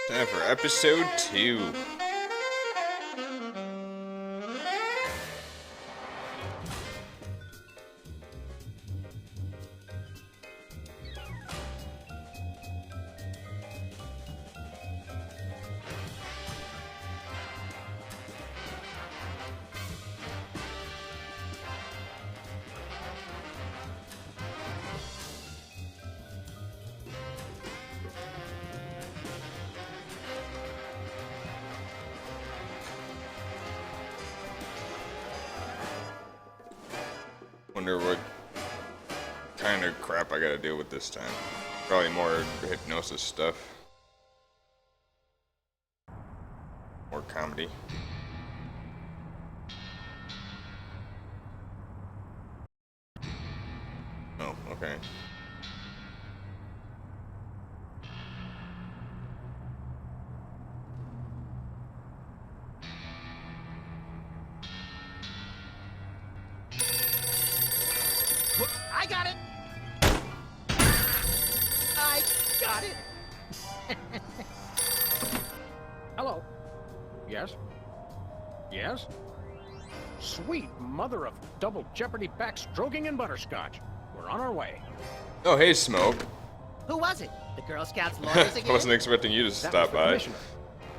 Time for episode 2. Wonder what kind of crap I gotta deal with this time. Probably more hypnosis stuff. More comedy. Oh, okay. I got it! I got it! Hello. Yes? Yes? Sweet mother of double jeopardy backstroking and butterscotch. We're on our way. Oh, hey, Smoke. Who was it? The Girl Scouts lawyers I again? wasn't expecting you to That was stop the by. commissioner.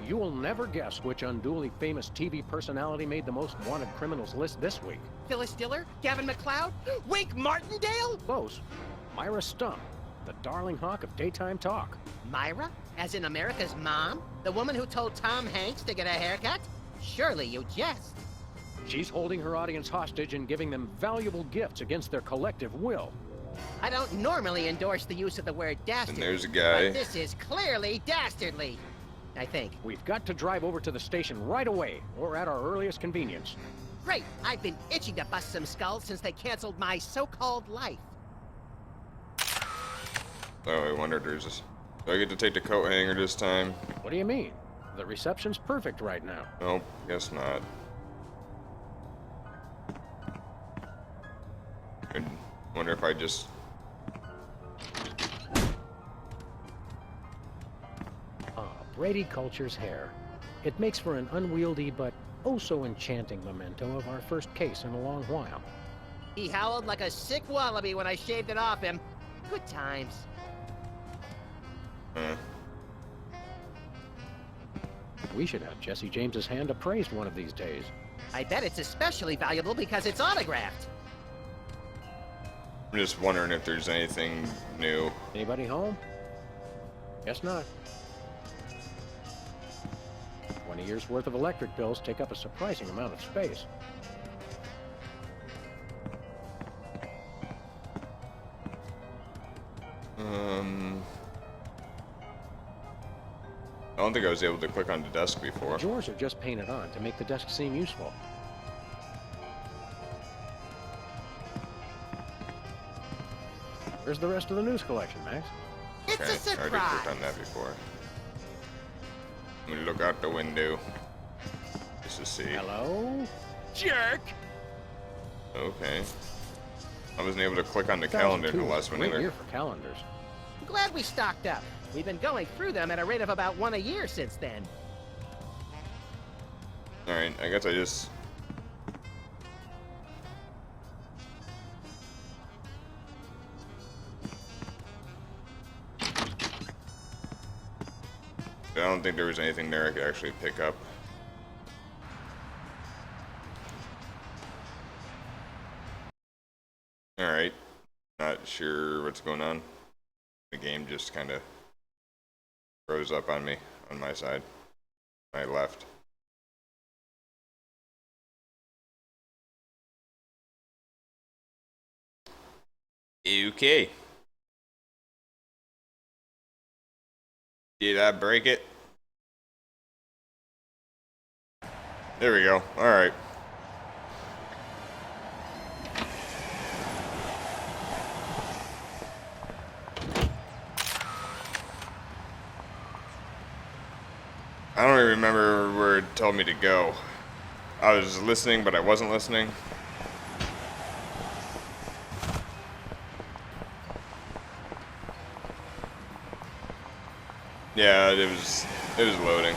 You will never guess which unduly famous TV personality made the most wanted criminals list this week. Phyllis Diller? Gavin McLeod? Wink Martindale? Close. Myra Stump, the darling hawk of daytime talk. Myra? As in America's mom? The woman who told Tom Hanks to get a haircut? Surely you jest. She's holding her audience hostage and giving them valuable gifts against their collective will. I don't normally endorse the use of the word dastard. And there's a guy. But this is clearly dastardly. I think. We've got to drive over to the station right away, or at our earliest convenience. Great! I've been itching to bust some skulls since they canceled my so-called life. Oh, I wonder if there's this. Do I get to take the coat hanger this time? What do you mean? The reception's perfect right now. Nope, guess not. I wonder if I just... Brady cultures hair. It makes for an unwieldy but oh so enchanting memento of our first case in a long while. He howled like a sick wallaby when I shaved it off him. Good times. We should have Jesse James's hand appraised one of these days. I bet it's especially valuable because it's autographed. I'm just wondering if there's anything new. Anybody home? Guess not. 20 years worth of electric bills take up a surprising amount of space. I don't think I was able to click on the desk before. The drawers are just painted on to make the desk seem useful. Where's the rest of the news collection, Max? It's Okay, a I already surprise. clicked on that before. Let me look out the window. Just to see. Hello? Jerk! Okay. I wasn't able to click on the calendar in the 2002 was last a one great either. year for calendars. I'm glad we stocked up. We've been going through them at a rate of about one a year since then. Alright, I guess I just... I don't think there was anything there I could actually pick up. Alright. Not sure what's going on. The game just kind of froze up on me, on my side. My left. Okay. Did I break it? There we go. Alright. I don't even remember where it told me to go. I was listening, but I wasn't listening. Yeah, it was It is loading.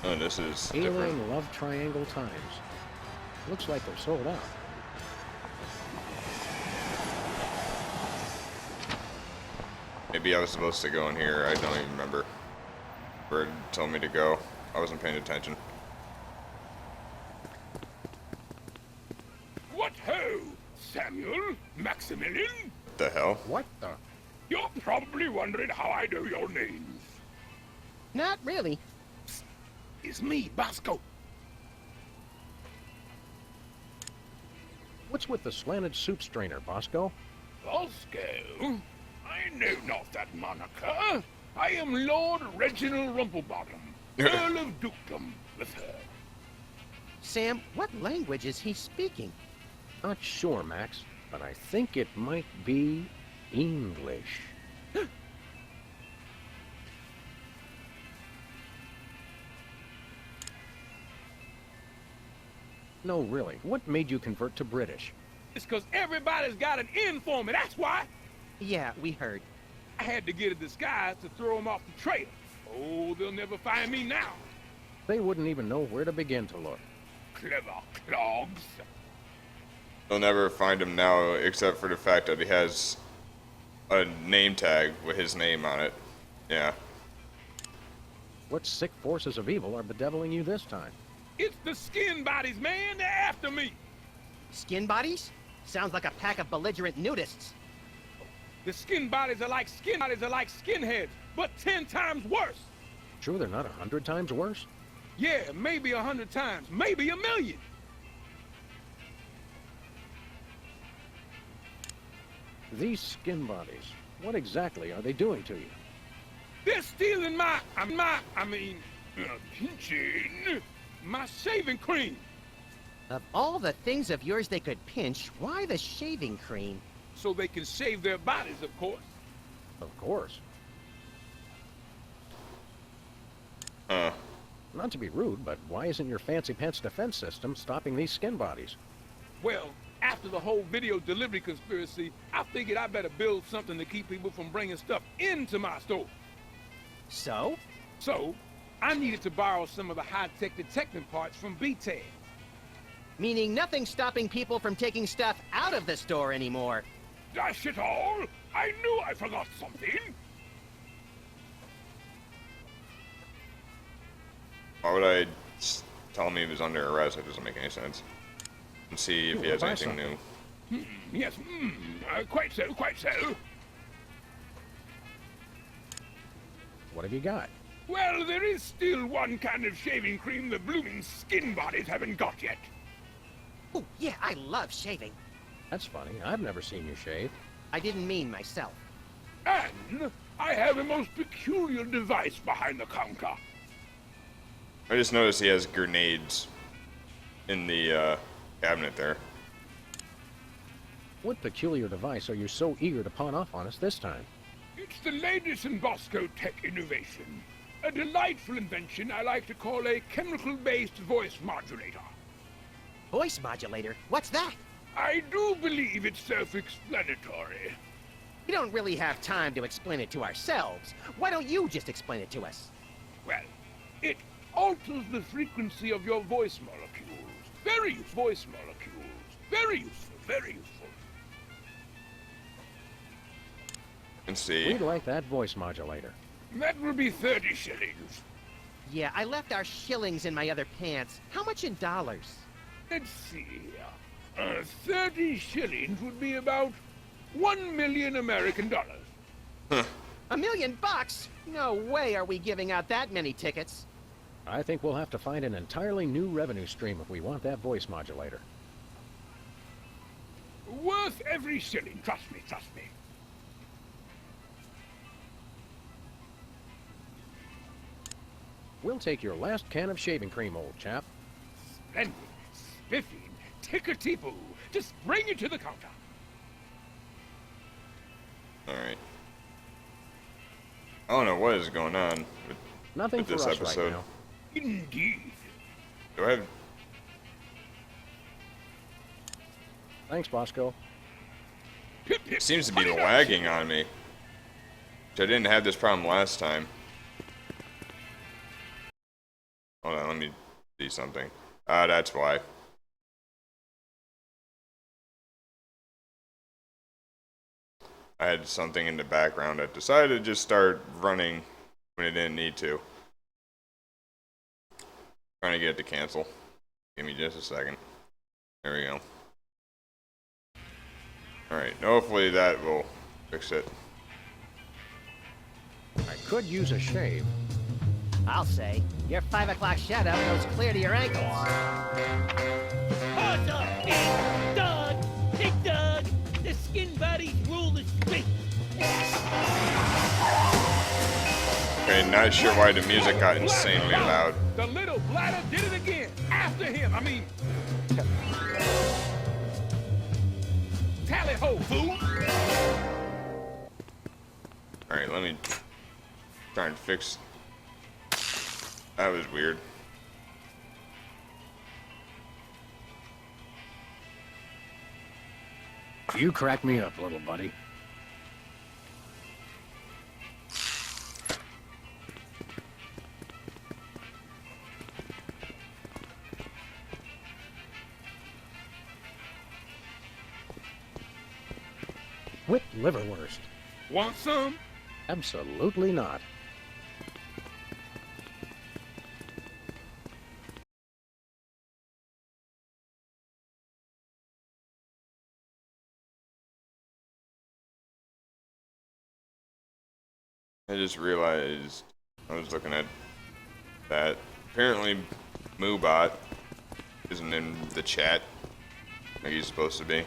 Oh, this is different. Healing Love Triangle Times. Looks like they're sold out. Maybe I was supposed to go in here. I don't even remember where it told me to go. I wasn't paying attention. What ho, Samuel? Maximilian? What the hell? What the? You're probably wondering how I know your names. Not really. It's me, Bosco. What's with the slanted soup strainer, Bosco? Bosco? I know not that moniker. I am Lord Reginald Rumplebottom, Earl of Dukedom, with her. Sam, what language is he speaking? Not sure, Max, but I think it might be English. No, really. What made you convert to British? It's because everybody's got an in for me, that's why. Yeah, we heard. I had to get a disguise to throw them off the trail. Oh, they'll never find me now. They wouldn't even know where to begin to look. Clever clogs. They'll never find him now, except for the fact that he has a name tag with his name on it. Yeah. What sick forces of evil are bedeviling you this time? It's the skin bodies, man. They're after me. Skin bodies? Sounds like a pack of belligerent nudists. The skin bodies are like skinheads, but 10 times worse. Sure they're not 100 times worse? Yeah, maybe 100 times, maybe 1,000,000. These skin bodies, what exactly are they doing to you? They're stealing pinching my shaving cream. Of all the things of yours they could pinch, why the shaving cream? So they can shave their bodies, of course. Of course. Not to be rude, but why isn't your fancy pants defense system stopping these skin bodies? Well, after the whole video delivery conspiracy, I figured I better build something to keep people from bringing stuff into my store. So? So, I needed to borrow some of the high-tech detecting parts from BTAG. Meaning nothing stopping people from taking stuff out of the store anymore. Dash it all! I knew I forgot something! Why would I tell him he was under arrest? That doesn't make any sense. And see if he has Buy anything something. new. Yes, quite so, quite so. What have you got? Well, there is still one kind of shaving cream the blooming skin bodies haven't got yet. Oh, yeah, I love shaving. That's funny. I've never seen you shave. I didn't mean myself. And I have a most peculiar device behind the counter. I just noticed he has grenades in the cabinet there. What peculiar device are you so eager to pawn off on us this time? It's the latest in Bosco tech innovation. A delightful invention I like to call a chemical-based voice modulator. Voice modulator? What's that? I do believe it's self-explanatory. We don't really have time to explain it to ourselves. Why don't you just explain it to us? Well, it alters the frequency of your voice molecules. Very useful voice molecules. Very useful, very useful. And see. We'd like that voice modulator. That will be 30 shillings. Yeah, I left our shillings in my other pants. How much in dollars? Let's see. 30 shillings would be about 1 million American dollars. $1 million bucks? No way are we giving out that many tickets. I think we'll have to find an entirely new revenue stream if we want that voice modulator. Worth every shilling, trust me, trust me. We'll take your last can of shaving cream, old chap. Splendid, spiffing, tickety-boo. Just bring it to the counter. Alright. I don't know what is going on with Nothing for this us episode. right now. Indeed. Do I have... Thanks, Bosco. Hip, hip, It seems to be honey nut lagging on me. Which I didn't have this problem last time. Hold on, let me see something. Ah, that's why. I had something in the background that decided to just start running when it didn't need to. Trying to get it to cancel. Give me just a second. There we go. Alright, hopefully that will fix it. I could use a shave. I'll say, your 5 o'clock shadow goes clear to your ankles. Paws up, Big Dog! Big Dog! The skin bodies rule the street! Okay, not sure why the music got insanely loud. The little bladder did it again. After him. I mean, tally ho, fool. Alright, let me try and fix... That was weird. You crack me up, little buddy. Whipped liverwurst. Want some? Absolutely not. I just realized I was looking at that. Apparently, Moobot isn't in the chat like he's supposed to be.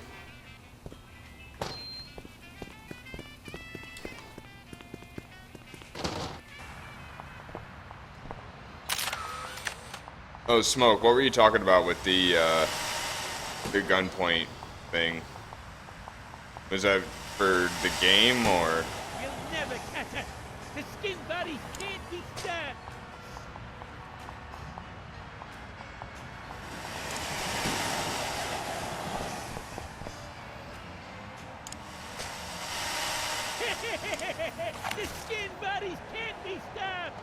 Oh, Smoke, what were you talking about with the gunpoint thing? Was that for the game, or? You'll never catch us! The skin bodies can't be stopped! The skin bodies can't be stopped!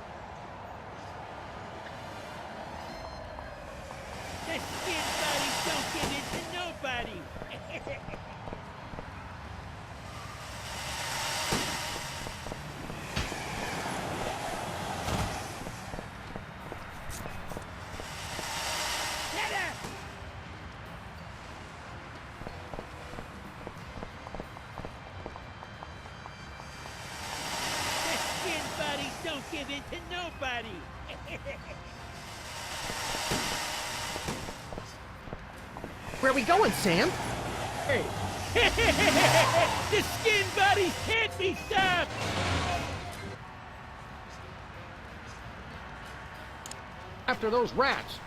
The skin bodies don't get into nobody! Get up! The skin bodies don't give in to nobody! Where are we going, Sam? Hey. The skin bodies can't be stopped! After those rats.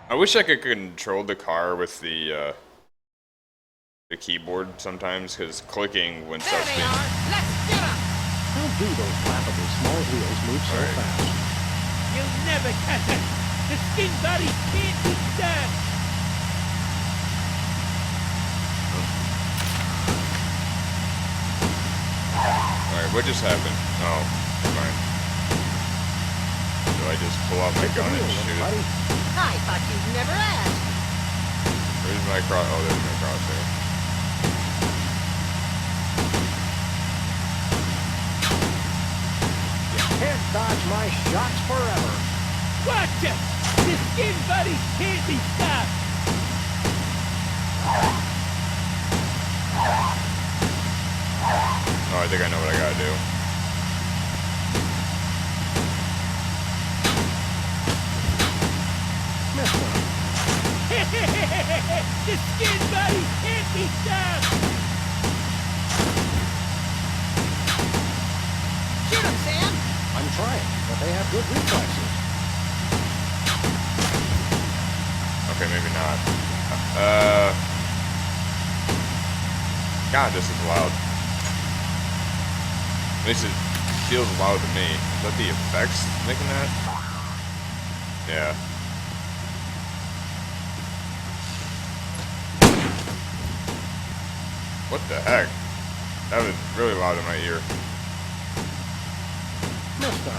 I wish I could control the car with the keyboard sometimes, because clicking when There stuff's they being... are! Let's get them! How do those laughably small wheels move so Alright. fast? You'll never catch us! The skin bodies can't be stopped! Alright, what just happened? Oh, fine. Do I just pull out my gun and shoot it? Buddy. I thought you'd never ask. Where's my cross? Oh, there's my crosshair. Can't dodge my shots forever. Watch it! The skin bodies can't be stopped! Oh, I think I know what I gotta do. Missed one. The skin bodies can't be stopped! Shoot them, Sam! I'm trying, but they have good reflexes. Okay, maybe not. God, this is loud. At least it feels loud to me. Is that the effects making that? Yeah. What the heck? That was really loud in my ear. Mister,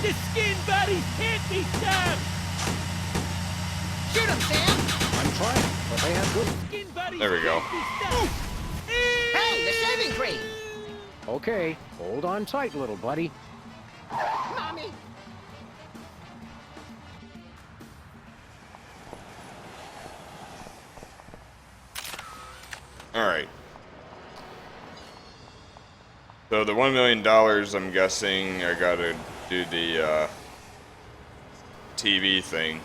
The skin buddies can't be stopped! Shoot him, Sam! I'm trying, but they have good. Skin buddies There we go. can't be stopped! Hey, the shaving cream! Okay, hold on tight, little buddy. Mommy! Alright. So the $1 million, I'm guessing I gotta do the TV thing.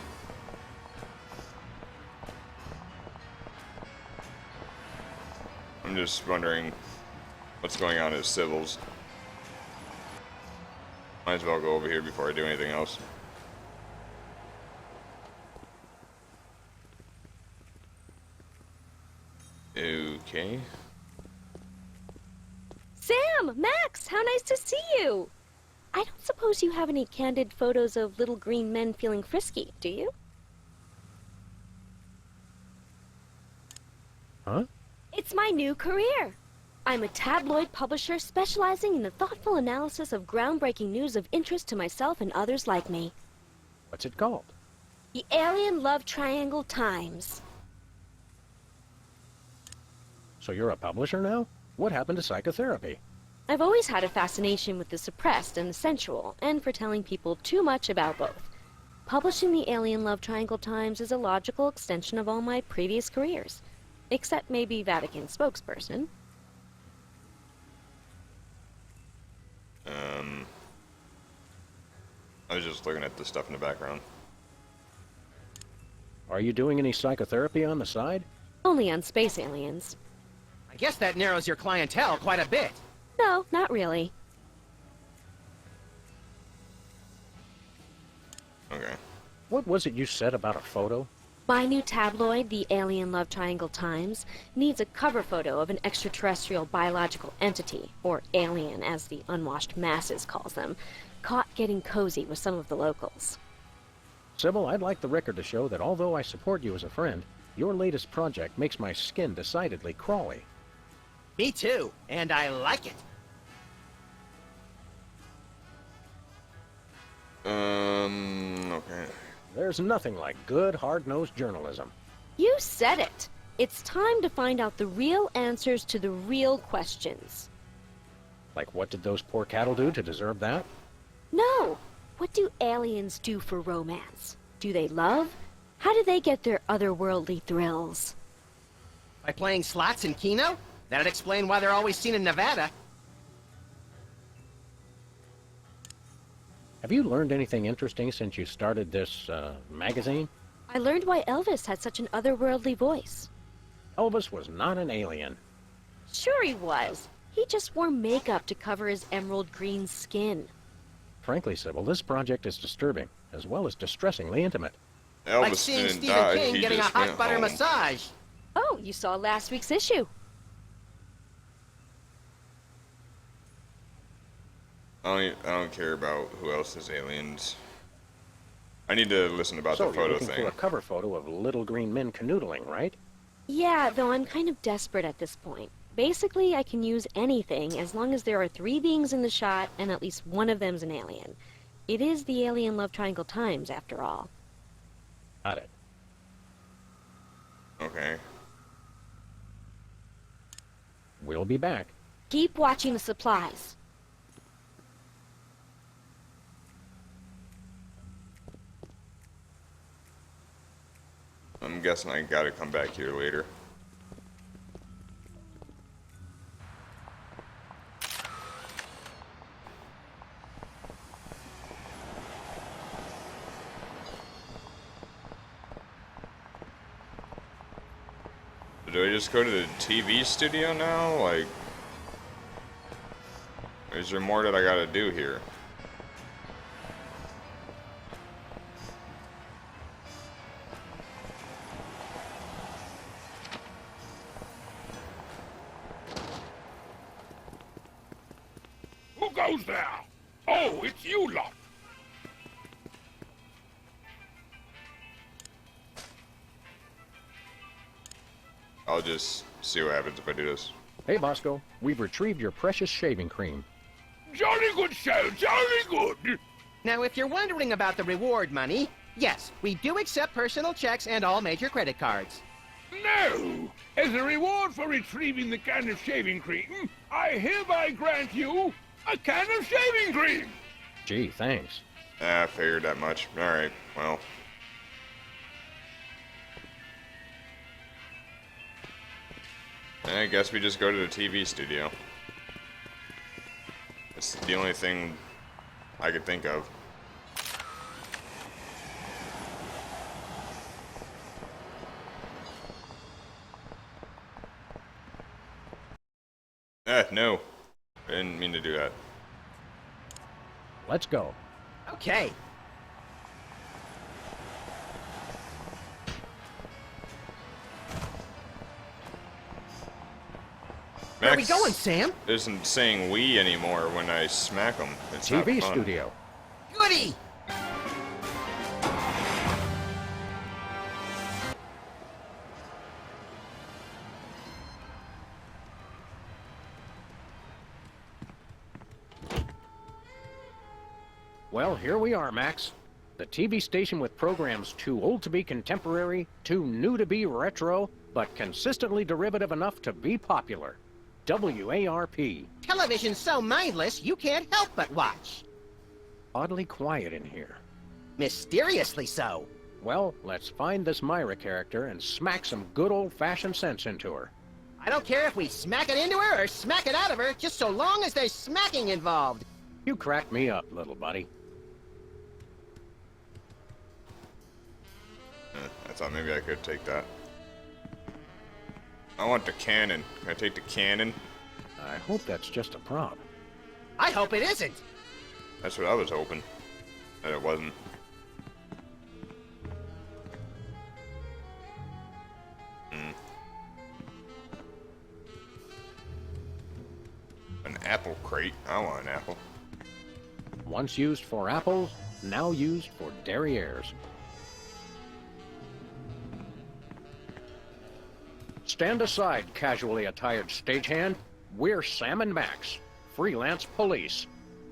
I'm just wondering what's going on at Civils. Might as well go over here before I do anything else. Okay. Sam! Max! How nice to see you! I don't suppose you have any candid photos of little green men feeling frisky, do you? Huh? It's my new career. I'm a tabloid publisher specializing in the thoughtful analysis of groundbreaking news of interest to myself and others like me. What's it called? The Alien Love Triangle Times. So you're a publisher now? What happened to psychotherapy? I've always had a fascination with the suppressed and the sensual, and for telling people too much about both. Publishing the Alien Love Triangle Times is a logical extension of all my previous careers. Except maybe Vatican spokesperson. I was just looking at the stuff in the background. Are you doing any psychotherapy on the side? Only on space aliens. I guess that narrows your clientele quite a bit. No, not really. Okay. What was it you said about a photo? My new tabloid, the Alien Love Triangle Times, needs a cover photo of an extraterrestrial biological entity, or alien as the unwashed masses calls them, caught getting cozy with some of the locals. Sybil, I'd like the record to show that although I support you as a friend, your latest project makes my skin decidedly crawly. Me too, and I like it. Okay. There's nothing like good, hard-nosed journalism. You said it! It's time to find out the real answers to the real questions. Like, what did those poor cattle do to deserve that? No! What do aliens do for romance? Do they love? How do they get their otherworldly thrills? By playing slots in Keno? That'd explain why they're always seen in Nevada. Have you learned anything interesting since you started this, magazine? I learned why Elvis had such an otherworldly voice. Elvis was not an alien. Sure he was. He just wore makeup to cover his emerald green skin. Frankly, Sybil, this project is disturbing, as well as distressingly intimate. Elvis Like seeing didn't Stephen die, King he getting a just hot went butter home. massage. Oh, you saw last week's issue. I don't care about who else is aliens. I need to listen about So the you're photo looking thing. for a cover photo of little green men canoodling, right? Yeah, though I'm kind of desperate at this point. Basically, I can use anything as long as there are 3 beings in the shot and at least one of them's an alien. It is the Alien Love Triangle Times, after all. Got it. Okay. We'll be back. Keep watching the supplies. I'm guessing I gotta come back here later. Do I just go to the TV studio now? Like, is there more that I gotta do here? goes there? Oh, it's you lot. I'll just see what happens if I do this. Hey, Bosco, we've retrieved your precious shaving cream. Jolly good show, jolly good. Now, if you're wondering about the reward money, yes, we do accept personal checks and all major credit cards. No! As a reward for retrieving the can of shaving cream, I hereby grant you a can of shaving cream! Gee, thanks. I figured that much. Alright, well. I guess we just go to the TV studio. It's the only thing I could think of. No. I didn't mean to do that. Let's go. Okay. Where are we Max going, Sam? isn't saying we anymore when I smack him. It's not TV fun. studio. Goody! Well, here we are, Max. The TV station with programs too old to be contemporary, too new to be retro, but consistently derivative enough to be popular. WARP. Television's so mindless, you can't help but watch. Oddly quiet in here. Mysteriously so. Well, let's find this Myra character and smack some good old-fashioned sense into her. I don't care if we smack it into her or smack it out of her, just so long as there's smacking involved. You crack me up, little buddy. I thought maybe I could take that. I want the cannon. Can I take the cannon? I hope that's just a prop. I hope it isn't. That's what I was hoping. That it wasn't. An apple crate. I want an apple. Once used for apples, now used for derrieres. Stand aside, casually attired stagehand. We're Sam and Max, freelance police.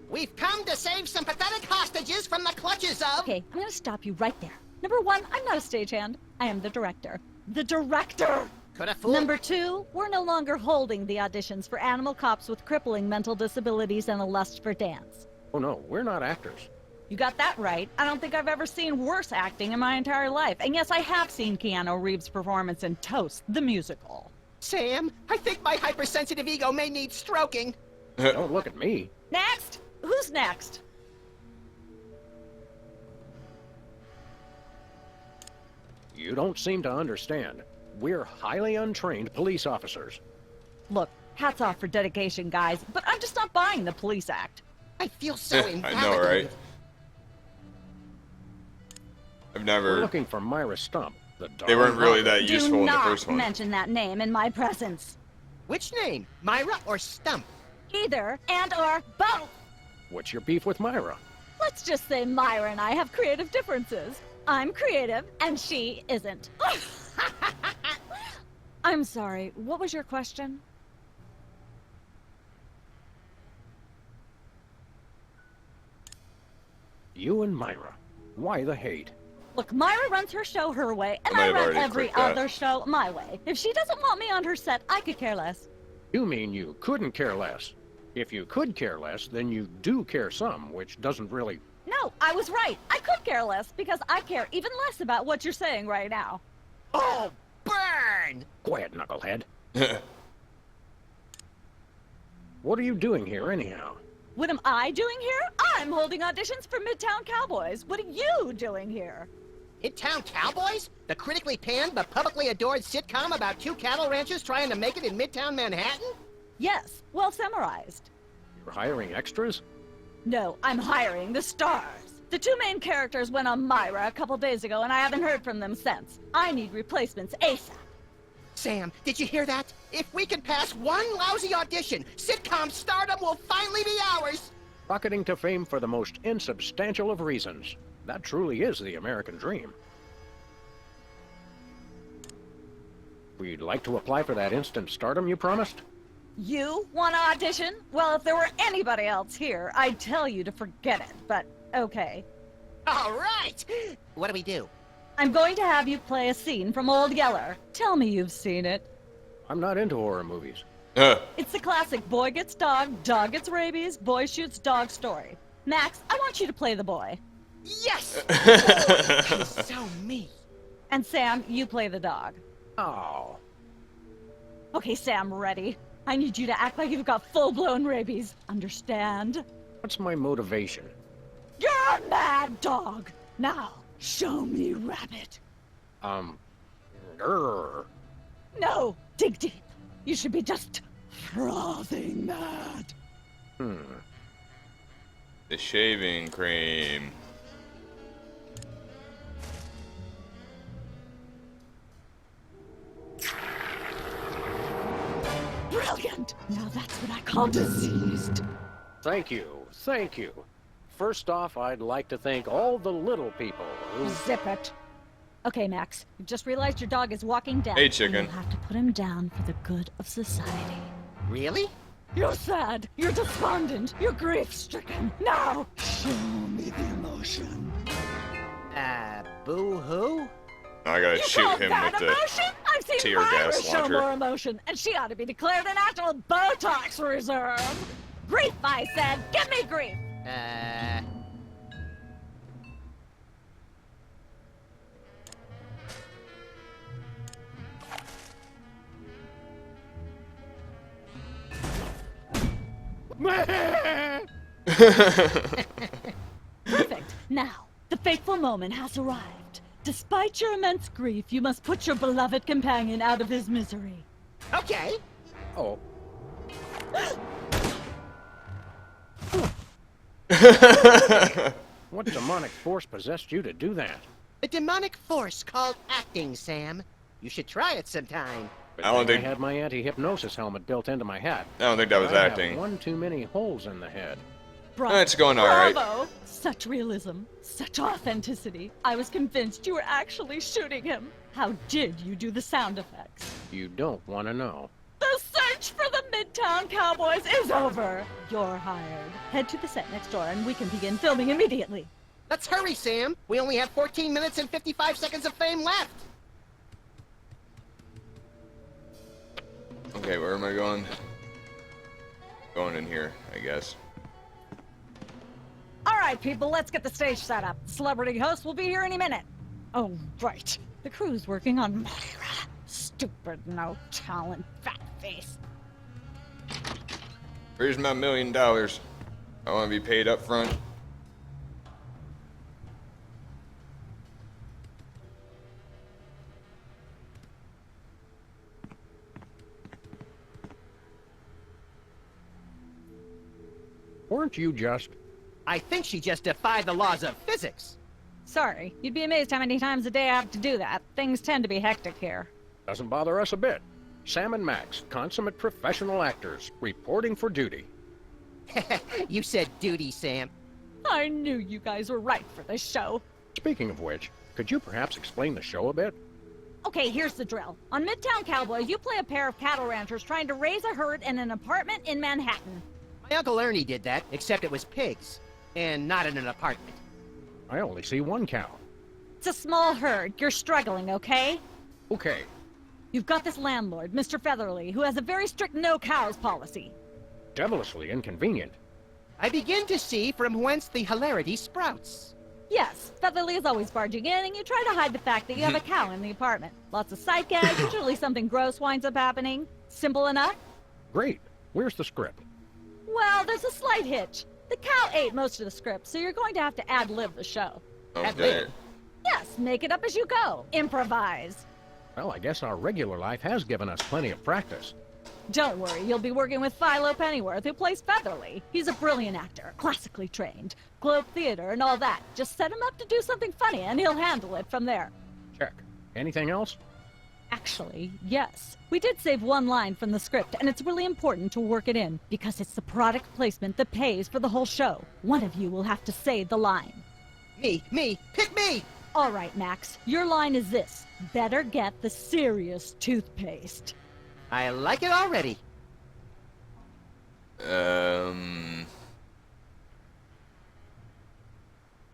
We've come to save some pathetic hostages from the clutches of... Okay, I'm gonna stop you right there. Number one, I'm not a stagehand. I am the director. The director! Could have fooled... Number two, we're no longer holding the auditions for animal cops with crippling mental disabilities and a lust for dance. Oh no, we're not actors. You got that right. I don't think I've ever seen worse acting in my entire life. And yes, I have seen Keanu Reeves' performance in Toast, the musical. Sam, I think my hypersensitive ego may need stroking. Don't look at me. Next! Who's next? You don't seem to understand. We're highly untrained police officers. Look, hats off for dedication, guys, but I'm just not buying the police act. I feel so I invalidated. know, right? I've We're never... looking for Myra Stump, the They weren't really darling that Do useful in the not first one. mention that name in my presence. Which name? Myra or Stump? Either and or both. What's your beef with Myra? Let's just say Myra and I have creative differences. I'm creative and she isn't. I'm sorry, what was your question? You and Myra. Why the hate? Look, Myra runs her show her way, and I might I have run already every clicked that. other show my way. If she doesn't want me on her set, I could care less. You mean you couldn't care less? If you could care less, then you do care some, which doesn't really... No, I was right. I could care less because I care even less about what you're saying right now. Oh, burn! Quiet, knucklehead. What are you doing here, anyhow? What am I doing here? I'm holding auditions for Midtown Cowboys. What are you doing here? Midtown Cowboys? The critically panned but publicly adored sitcom about two cattle ranchers trying to make it in Midtown Manhattan? Yes, well summarized. You're hiring extras? No, I'm hiring the stars. The two main characters went on Myra a couple days ago, and I haven't heard from them since. I need replacements ASAP. Sam, did you hear that? If we can pass one lousy audition, sitcom stardom will finally be ours. rocketing to fame for the most insubstantial of reasons. That truly is the American dream. We'd like to apply for that instant stardom you promised. You want to audition? Well, if there were anybody else here, I'd tell you to forget it, but okay. All right! What do we do? I'm going to have you play a scene from Old Yeller. Tell me you've seen it. I'm not into horror movies. It's the classic boy gets dog gets rabies, boy shoots dog story. Max, I want you to play the boy. Yes! He's so mean. And Sam, you play the dog. Oh. Okay, Sam, ready? I need you to act like you've got full-blown rabies. Understand? What's my motivation? You're a mad dog. Now, show me Rabbit. Grr. No, dig deep. You should be just frothing mad. The shaving cream. Brilliant. Now that's what I call diseased. Thank you. Thank you. First off, I'd like to thank all the little people who... Zip it. Okay, Max. You've just realized your dog is walking dead. Hey, chicken. You'll have to put him down for the good of society. Really? You're sad. You're despondent. You're grief-stricken. Now, show me the emotion. Boo-hoo? I gotta You shoot call him that with the emotion? I've seen tear Myra gas show launcher. more emotion, and she ought to be declared a national Botox reserve. Grief, I said. Give me grief. Perfect. Now, the fateful moment has arrived. Despite your immense grief, you must put your beloved companion out of his misery. Okay. Oh. What demonic force possessed you to do that? A demonic force called acting, Sam. You should try it sometime. Good I don't thing think- I had my anti-hypnosis helmet built into my hat. I don't think that was I have acting. one too many holes in the head. Bravo. It's going all right. Bravo! Such realism, such authenticity. I was convinced you were actually shooting him. How did you do the sound effects? You don't want to know. The search for the Midtown Cowboys is over. You're hired. Head to the set next door and we can begin filming immediately. Let's hurry, Sam. We only have 14 minutes and 55 seconds of fame left. Okay, where am I going? Going in here, I guess. All right, people, let's get the stage set up. The celebrity host will be here any minute. Oh, right. The crew's working on Myra. Stupid, no talent, fat face. Where's my $1 million? I want to be paid up front. Weren't you just... I think she just defied the laws of physics. Sorry, you'd be amazed how many times a day I have to do that. Things tend to be hectic here. Doesn't bother us a bit. Sam and Max, consummate professional actors, reporting for duty. You said duty, Sam. I knew you guys were right for this show. Speaking of which, could you perhaps explain the show a bit? Okay, here's the drill. On Midtown Cowboys, you play a pair of cattle ranchers trying to raise a herd in an apartment in Manhattan. My Uncle Ernie did that, except it was pigs. And not in an apartment. I only see one cow. It's a small herd. You're struggling, okay? Okay, You've got this landlord, Mr. Featherly, who has a very strict no cows policy. devilishly inconvenient. I begin to see from whence the hilarity sprouts. Yes, Featherly is always barging in, and you try to hide the fact that you have a cow in the apartment. Lots of sight gags, usually something gross winds up happening. Simple enough? Great. Where's the script? Well, there's a slight hitch. The cow ate most of the script, so you're going to have to ad-lib the show. Okay. Yes, make it up as you go. Improvise. Well, I guess our regular life has given us plenty of practice. Don't worry, you'll be working with Philo Pennyworth, who plays Featherly. He's a brilliant actor, classically trained, Globe Theater and all that. Just set him up to do something funny, and he'll handle it from there. Check. Anything else? Actually, yes. We did save one line from the script, and it's really important to work it in, because it's the product placement that pays for the whole show. One of you will have to say the line. Me, pick me! All right, Max, your line is this. Better get the serious toothpaste. I like it already.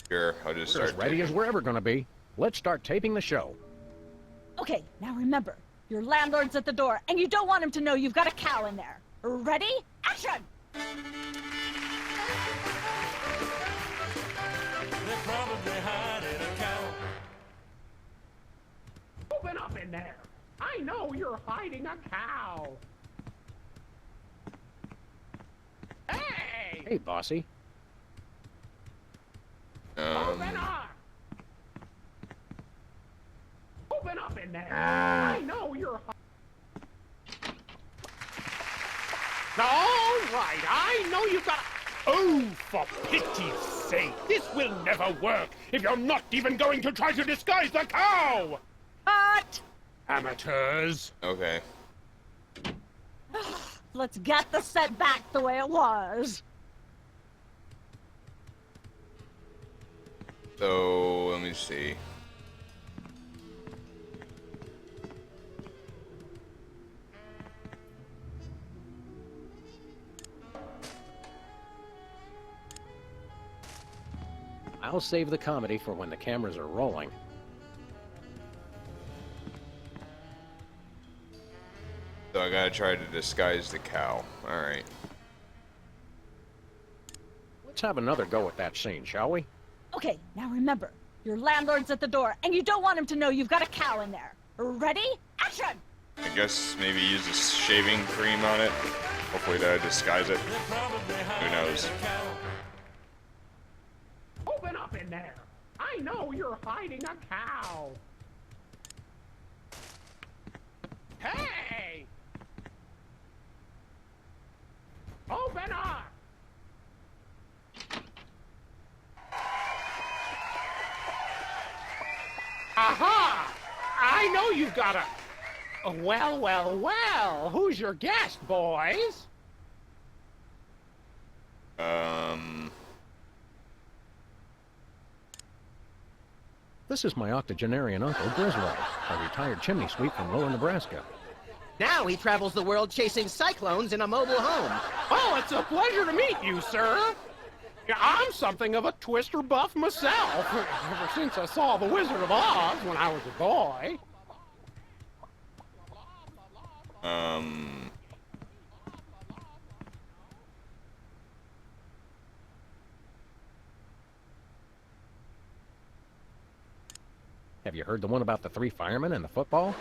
Sure, I'll just We're as start. ready as we're ever gonna be. Let's start taping the show. Okay, now remember, your landlord's at the door, and you don't want him to know you've got a cow in there. Ready? Action! They're probably hiding a cow. Open up in there. I know you're hiding a cow. Hey! Hey, bossy. Open up! Open up in there. I know you're all right, I know you've got... Oh, for pity's sake, this will never work if you're not even going to try to disguise the cow! Cut! Amateurs. Okay. Let's get the set back the way it was. So, let me see. I'll save the comedy for when the cameras are rolling. So I gotta try to disguise the cow. Alright. Let's have another go at that scene, shall we? Okay, now remember, your landlord's at the door, and you don't want him to know you've got a cow in there. Ready? Action! I guess maybe use a shaving cream on it. Hopefully that'll disguise it. They're probably Who hiding knows? a cow. Open up in there. I know you're hiding a cow. Hey! Open up! Aha! I know you've got a... Well, who's your guest, boys? This is my octogenarian uncle, Griswold, a retired chimney sweep from Lower Nebraska. Now he travels the world chasing cyclones in a mobile home. Oh, it's a pleasure to meet you, sir. Yeah, I'm something of a twister buff myself, ever since I saw The Wizard of Oz when I was a boy. Have you heard the one about the 3 firemen and the football?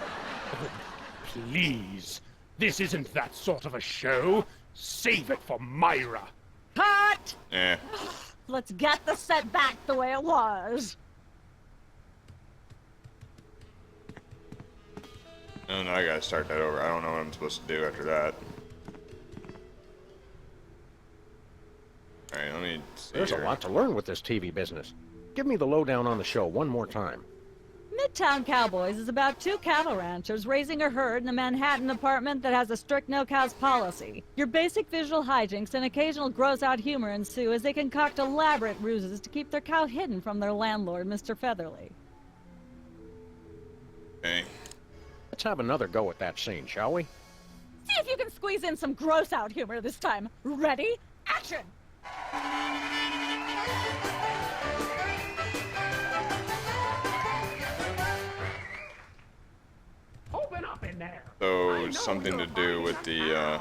Please, this isn't that sort of a show. Save it for Myra. Cut! Eh. Let's get the set back the way it was. Oh no, I gotta start that over. I don't know what I'm supposed to do after that. Alright, let me see There's here. a lot to learn with this TV business. Give me the lowdown on the show one more time. Midtown Cowboys is about 2 cattle ranchers raising a herd in a Manhattan apartment that has a strict no-cows policy. Your basic visual hijinks and occasional gross-out humor ensue as they concoct elaborate ruses to keep their cow hidden from their landlord, Mr. Featherly. Okay. Let's have another go at that scene, shall we? See if you can squeeze in some gross-out humor this time. Ready? Action! Open up in there. So, something to do with the,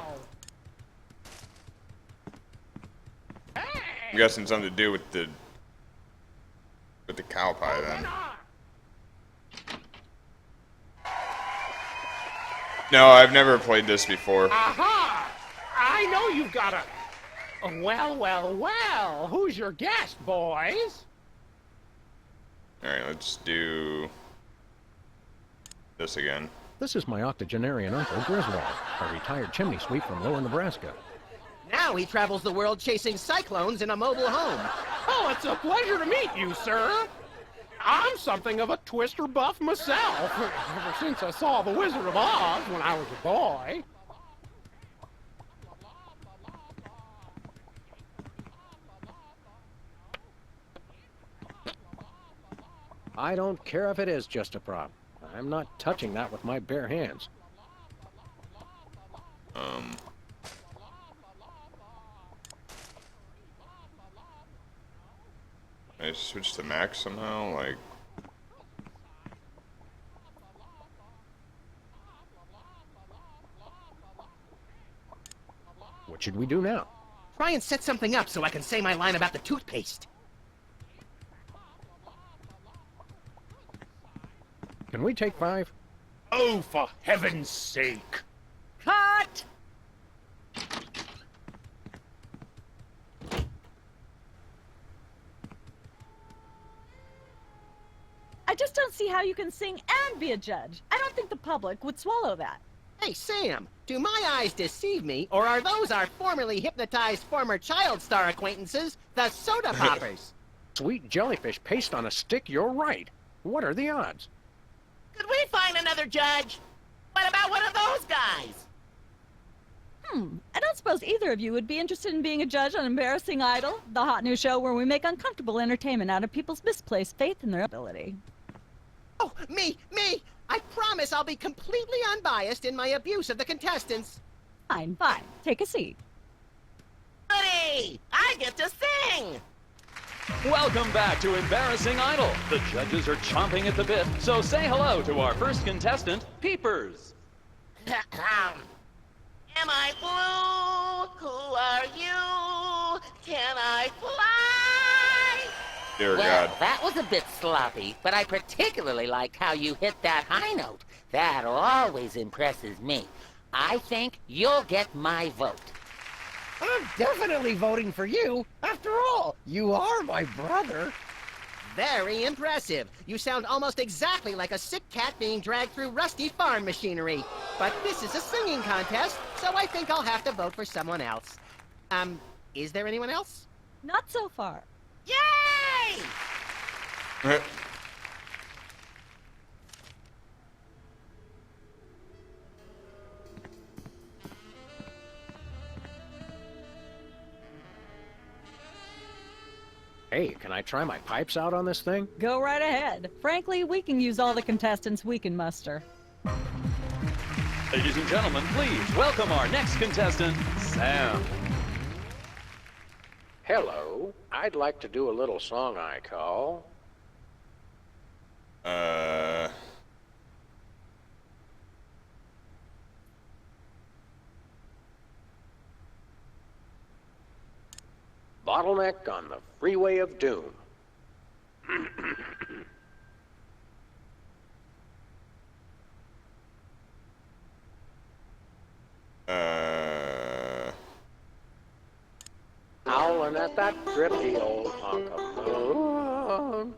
I'm guessing something to do with the cow pie then. No, I've never played this before. Aha! I know you've got a... Well, who's your guest, boys? Alright, let's do this again. This is my octogenarian uncle, Griswold, a retired chimney sweep from Lower Nebraska. Now he travels the world chasing cyclones in a mobile home. Oh, it's a pleasure to meet you, sir. I'm something of a Twister buff myself, ever since I saw The Wizard of Oz when I was a boy. I don't care if it is just a prop. I'm not touching that with my bare hands. I switched to Max somehow, like... What should we do now? Try and set something up so I can say my line about the toothpaste. Can we take 5? Oh, for heaven's sake. Cut! I just don't see how you can sing and be a judge. I don't think the public would swallow that. Hey, Sam, do my eyes deceive me, or are those our formerly hypnotized former child star acquaintances, the Soda Poppers? Sweet jellyfish paste on a stick, you're right. What are the odds? Could we find another judge? What about one of those guys? I don't suppose either of you would be interested in being a judge on Embarrassing Idol, the hot new show where we make uncomfortable entertainment out of people's misplaced faith in their ability. Oh, me! I promise I'll be completely unbiased in my abuse of the contestants. Fine. Take a seat. Goody! I get to sing! Welcome back to Embarrassing Idol. The judges are chomping at the bit, so say hello to our first contestant, Peepers. Am I blue? Who are you? Can I fly? Dear Well, God. that was a bit sloppy, but I particularly liked how you hit that high note. That always impresses me. I think you'll get my vote. I'm definitely voting for you. After all, you are my brother. Very impressive. You sound almost exactly like a sick cat being dragged through rusty farm machinery. But this is a singing contest, so I think I'll have to vote for someone else. Is there anyone else? Not so far. Yay! Hey, can I try my pipes out on this thing? Go right ahead. Frankly, we can use all the contestants we can muster. Ladies and gentlemen, please welcome our next contestant, Sam. Hello. I'd like to do a little song I call... Bottleneck on the Freeway of Doom. Howling at that drippy old hunk of moon.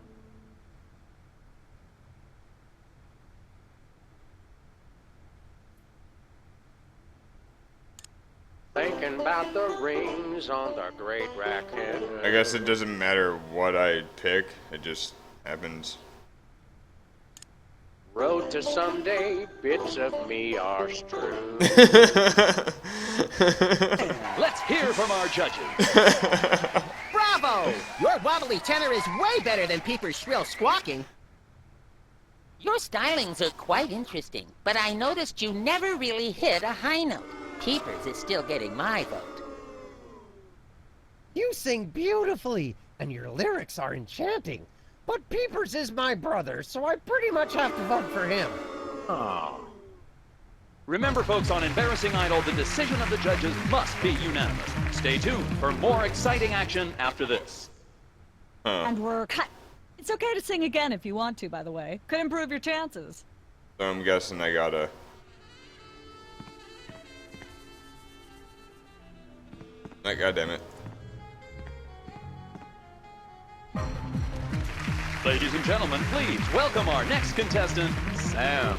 Thinking about the rings on the great racket. I guess it doesn't matter what I pick, it just happens. Road to someday, bits of me are strewn. Let's hear from our judges. Bravo! Your wobbly tenor is way better than Peeper's shrill squawking. Your stylings are quite interesting, but I noticed you never really hit a high note. Peepers is still getting my vote. You sing beautifully, and your lyrics are enchanting. But Peepers is my brother, so I pretty much have to vote for him. Oh. Remember, folks, on Embarrassing Idol, the decision of the judges must be unanimous. Stay tuned for more exciting action after this. And we're cut. It's okay to sing again if you want to, by the way. Could improve your chances. So I'm guessing I gotta... God damn it. Ladies and gentlemen, please welcome our next contestant, Sam.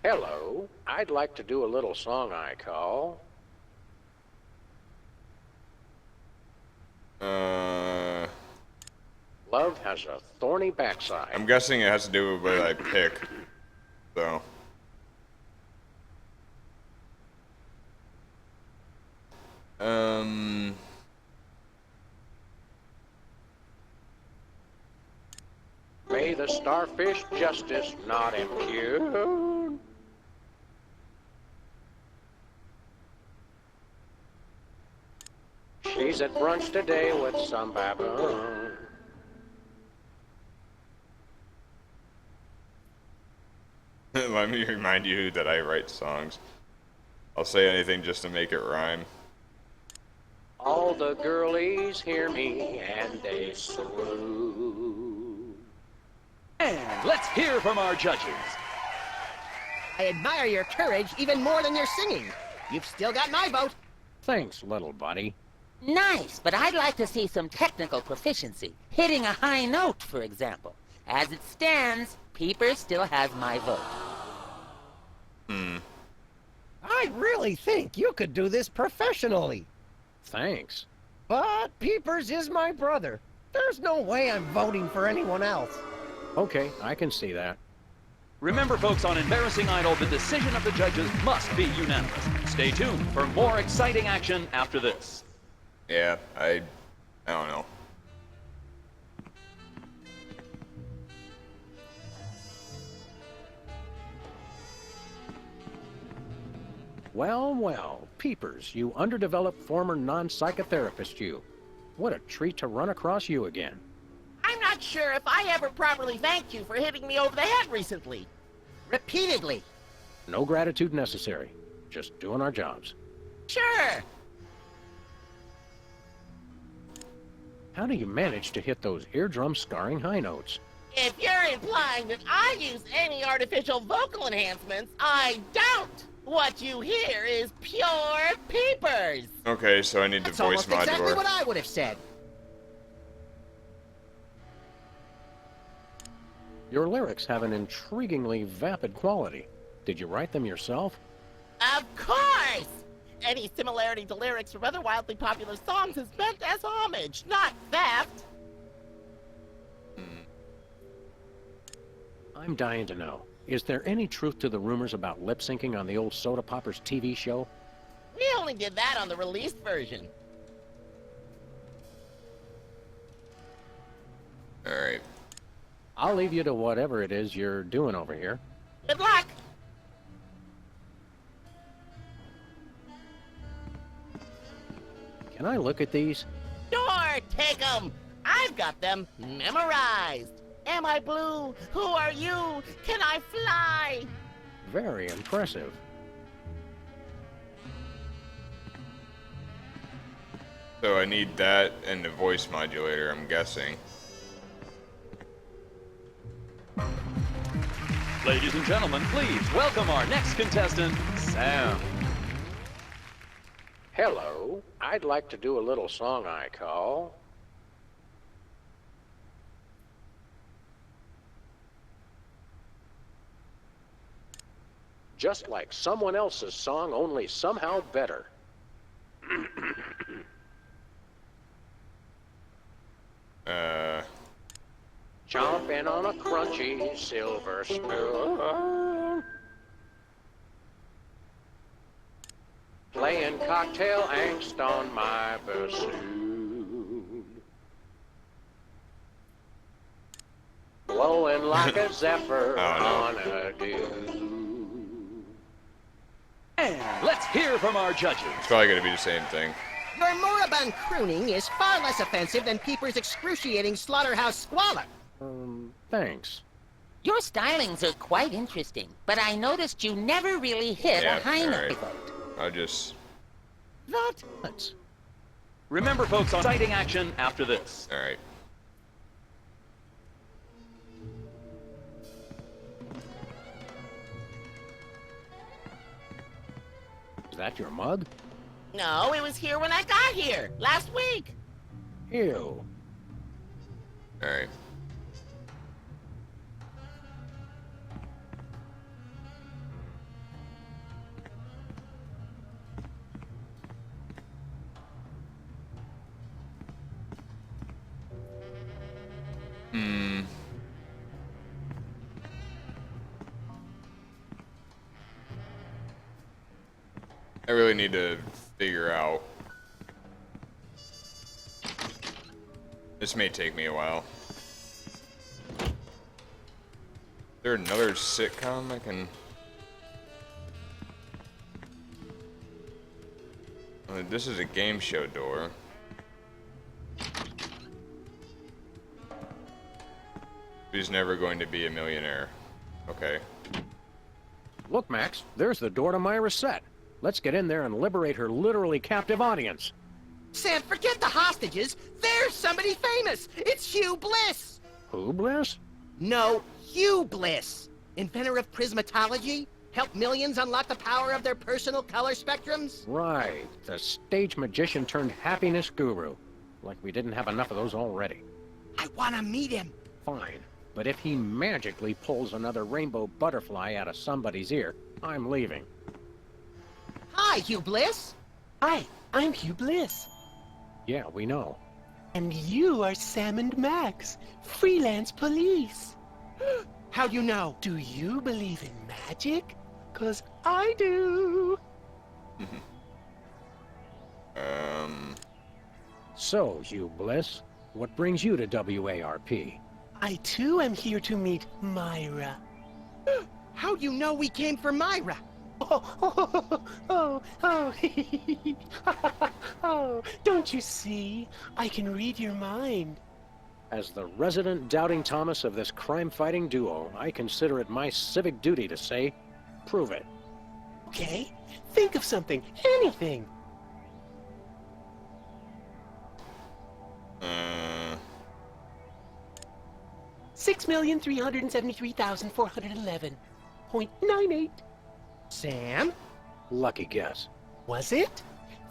Hello. I'd like to do a little song I call... Love has a thorny backside. I'm guessing it has to do with what I pick. So. May the starfish justice not impugn. She's at brunch today with some baboon. Let me remind you that I write songs. I'll say anything just to make it rhyme. All the girlies hear me and they swoon. And let's hear from our judges. I admire your courage even more than your singing. You've still got my vote. Thanks, little buddy. Nice, but I'd like to see some technical proficiency. Hitting a high note, for example. As it stands, Peepers still has my vote. I really think you could do this professionally. Thanks. But Peepers is my brother. There's no way I'm voting for anyone else. Okay, I can see that. Remember, folks, on Embarrassing Idol, the decision of the judges must be unanimous. Stay tuned for more exciting action after this. Yeah, I don't know. Well, well, Peepers, you underdeveloped former non-psychotherapist you. What a treat to run across you again. I'm not sure if I ever properly thanked you for hitting me over the head recently. Repeatedly. No gratitude necessary. Just doing our jobs. Sure. How do you manage to hit those eardrum-scarring high notes? If you're implying that I use any artificial vocal enhancements, I don't. What you hear is pure Peepers. Okay, so I need the That's voice almost exactly modulator. what I would have said. Your lyrics have an intriguingly vapid quality. Did you write them yourself? Of course! Any similarity to lyrics from other wildly popular songs is meant as homage, not theft. I'm dying to know. Is there any truth to the rumors about lip-syncing on the old Soda Poppers TV show? We only did that on the released version. Alright. I'll leave you to whatever it is you're doing over here. Good luck! Can I look at these? Sure, take 'em! I've got them memorized. Am I blue? Who are you? Can I fly? Very impressive. So I need that and the voice modulator, I'm guessing. Ladies and gentlemen, please welcome our next contestant, Sam. Hello. I'd like to do a little song I call... Just like someone else's song, only somehow better. Chomping on a crunchy silver spoon. Playing cocktail angst on my bassoon. Blowing like a zephyr on a dune. And let's hear from our judges. It's probably gonna be the same thing. Your moribund crooning is far less offensive than Peepers' excruciating slaughterhouse squalor. Thanks. Your stylings are quite interesting, but I noticed you never really hit a high note alright. vote. I'll just... That? Remember, folks, on exciting action after this. Alright. Is that your mug? No, it was here when I got here, last week. Ew. Alright. Hmm. I really need to figure out. This may take me a while. Is there another sitcom I can... This is a game show door. Who's never going to be a millionaire? Okay. Look, Max, there's the door to Myra's set. Let's get in there and liberate her literally captive audience. Sam, forget the hostages. There's somebody famous. It's Hugh Bliss. Who, Bliss? No, Hugh Bliss. Inventor of prismatology. Helped millions unlock the power of their personal color spectrums. Right, the stage magician turned happiness guru. Like we didn't have enough of those already. I want to meet him. Fine, but if he magically pulls another rainbow butterfly out of somebody's ear, I'm leaving. Hi, Hugh Bliss. Hi, I'm Hugh Bliss. Yeah, we know. And you are Sam and Max, freelance police. How do you know? Do you believe in magic? 'Cause I do. So, Hugh Bliss, what brings you to WARP? I too am here to meet Myra. How do you know we came for Myra? Oh, don't you see? I can read your mind. As the resident doubting Thomas of this crime-fighting duo, I consider it my civic duty to say, prove it. Okay, think of something, anything. Uh... 6,373,411.98. Sam? Lucky guess. Was it?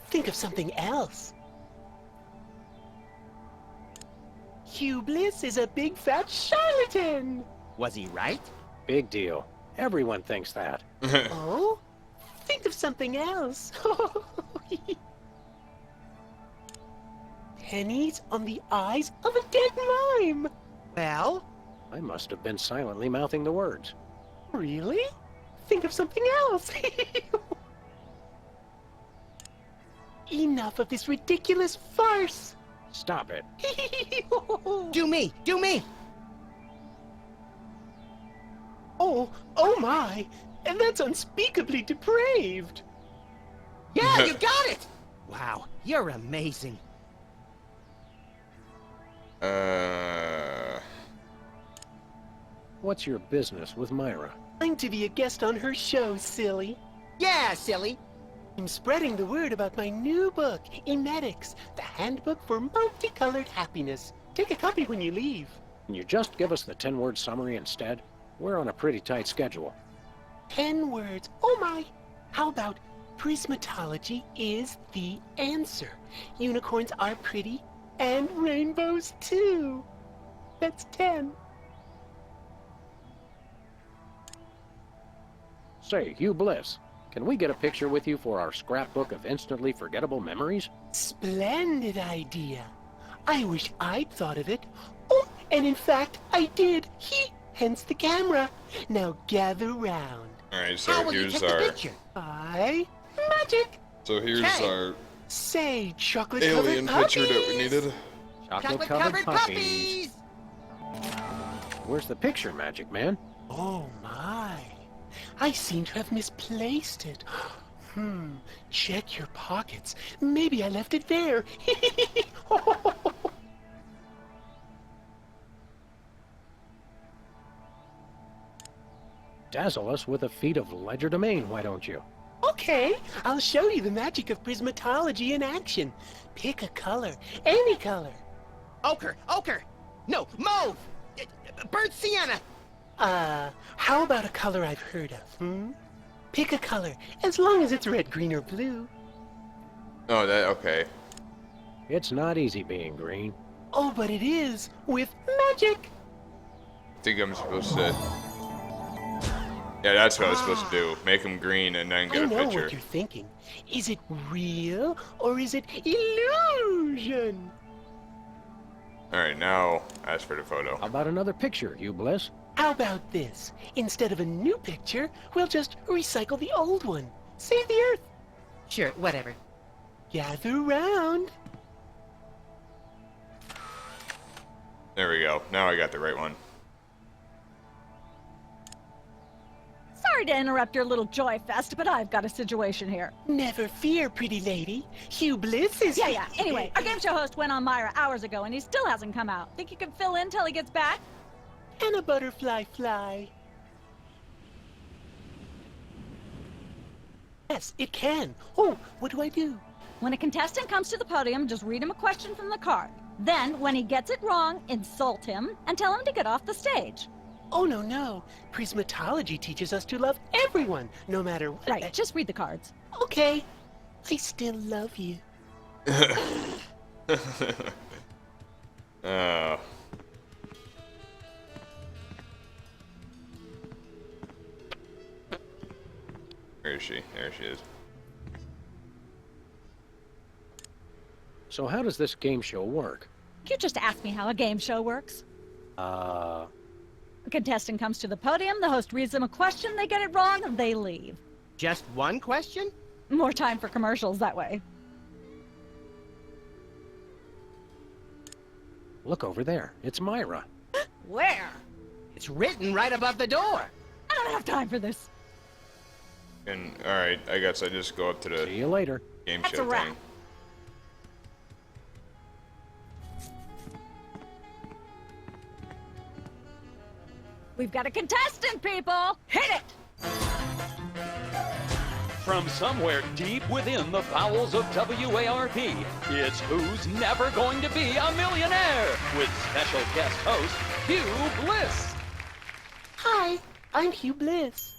Think of something else. Hugh Bliss is a big fat charlatan. Was he right? Big deal. Everyone thinks that. Oh? Think of something else. Pennies on the eyes of a dead mime. Well? I must have been silently mouthing the words. Really? Think of something else. Enough of this ridiculous farce. Stop it. Do me! Do me! Oh my! And that's unspeakably depraved. Yeah, you got it! Wow, you're amazing. What's your business with Myra? I'm to be a guest on her show, silly. Yeah, silly. I'm spreading the word about my new book, Emetics, the Handbook for Multicolored Happiness. Take a copy when you leave. Can you just give us the 10-word summary instead? We're on a pretty tight schedule. 10 words. Oh my! How about prismatology is the answer? Unicorns are pretty, and rainbows too. That's 10. Say, Hugh Bliss, can we get a picture with you for our scrapbook of instantly forgettable memories? Splendid idea. I wish I'd thought of it. Oh, and in fact, I did. Hence the camera. Now gather round. Alright, How so will you here's take the our... picture? By magic. So here's Okay. our Say, chocolate alien covered picture that we puppies. needed. Chocolate-covered puppies! Where's the picture, Magic Man? Oh my. I seem to have misplaced it. Check your pockets. Maybe I left it there. Dazzle us with a feat of legerdemain, why don't you? Okay, I'll show you the magic of prismatology in action. Pick a color, any color. Ochre! Ochre! No, mauve! Burnt sienna! How about a color I've heard of, Pick a color, as long as it's red, green, or blue. Oh, that, okay. It's not easy being green. Oh, but it is, with magic. I think I'm supposed to... Yeah, that's what I was supposed to do. Make them green and then get I a know picture. what you're thinking. Is it real, or is it illusion? Alright, now ask for the photo. How about another picture, Hugh Bliss? How about this? Instead of a new picture, we'll just recycle the old one. Save the Earth. Sure, whatever. Gather round. There we go. Now I got the right one. Sorry to interrupt your little joy fest, but I've got a situation here. Never fear, pretty lady. Hugh Bliss is... Yeah. Anyway, our game show host went on Myra hours ago, and he still hasn't come out. Think you can fill in till he gets back? Can a butterfly fly? Yes, it can. Oh, what do I do? When a contestant comes to the podium, just read him a question from the card. Then, when he gets it wrong, insult him and tell him to get off the stage. Oh, no. Prismatology teaches us to love everyone, no matter what. Right, just read the cards. Okay. I still love you. Oh. Where is she? There she is. So how does this game show work? You just asked me how a game show works. A contestant comes to the podium, the host reads them a question, they get it wrong, and they leave. Just one question? More time for commercials that way. Look over there. It's Myra. Where? It's written right above the door. I don't have time for this. And alright, I guess I just go up to the See you later. game That's show a wrap. thing. We've got a contestant, people! Hit it! From somewhere deep within the bowels of WARP, it's Who's Never Going to Be a Millionaire? With special guest host, Hugh Bliss. Hi, I'm Hugh Bliss.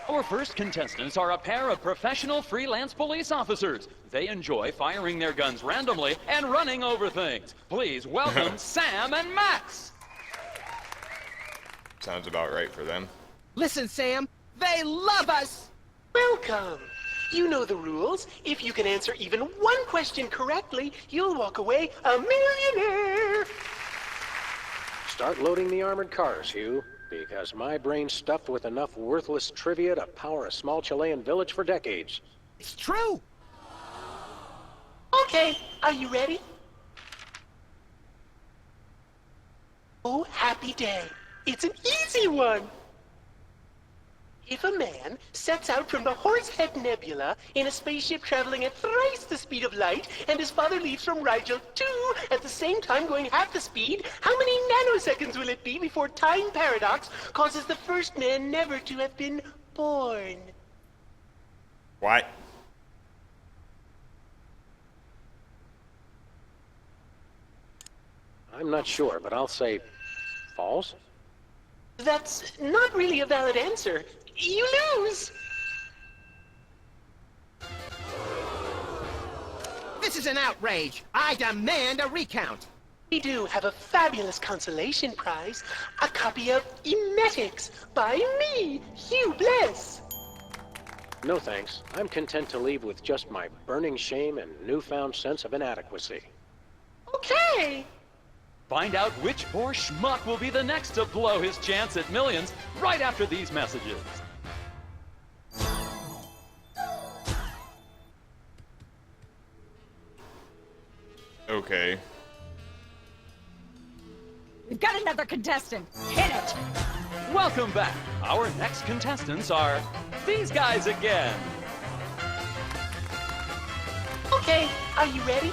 Our first contestants are a pair of professional freelance police officers. They enjoy firing their guns randomly and running over things. Please welcome Sam and Max. Sounds about right for them. Listen, Sam, they love us! Welcome. You know the rules. If you can answer even one question correctly, you'll walk away a millionaire. Start loading the armored cars, Hugh, because my brain's stuffed with enough worthless trivia to power a small Chilean village for decades. It's true! Okay, are you ready? Oh, happy day. It's an easy one. If a man sets out from the Horsehead Nebula in a spaceship traveling at thrice the speed of light, and his father leaves from Rigel too at the same time going half the speed, how many nanoseconds will it be before time paradox causes the first man never to have been born? What? I'm not sure, but I'll say false. That's not really a valid answer. You lose! This is an outrage. I demand a recount. We do have a fabulous consolation prize, a copy of Emetics by me, Hugh Bliss. No thanks. I'm content to leave with just my burning shame and newfound sense of inadequacy. Okay. Find out which poor schmuck will be the next to blow his chance at millions right after these messages. Okay. We've got another contestant. Hit it! Welcome back. Our next contestants are these guys again. Okay, are you ready?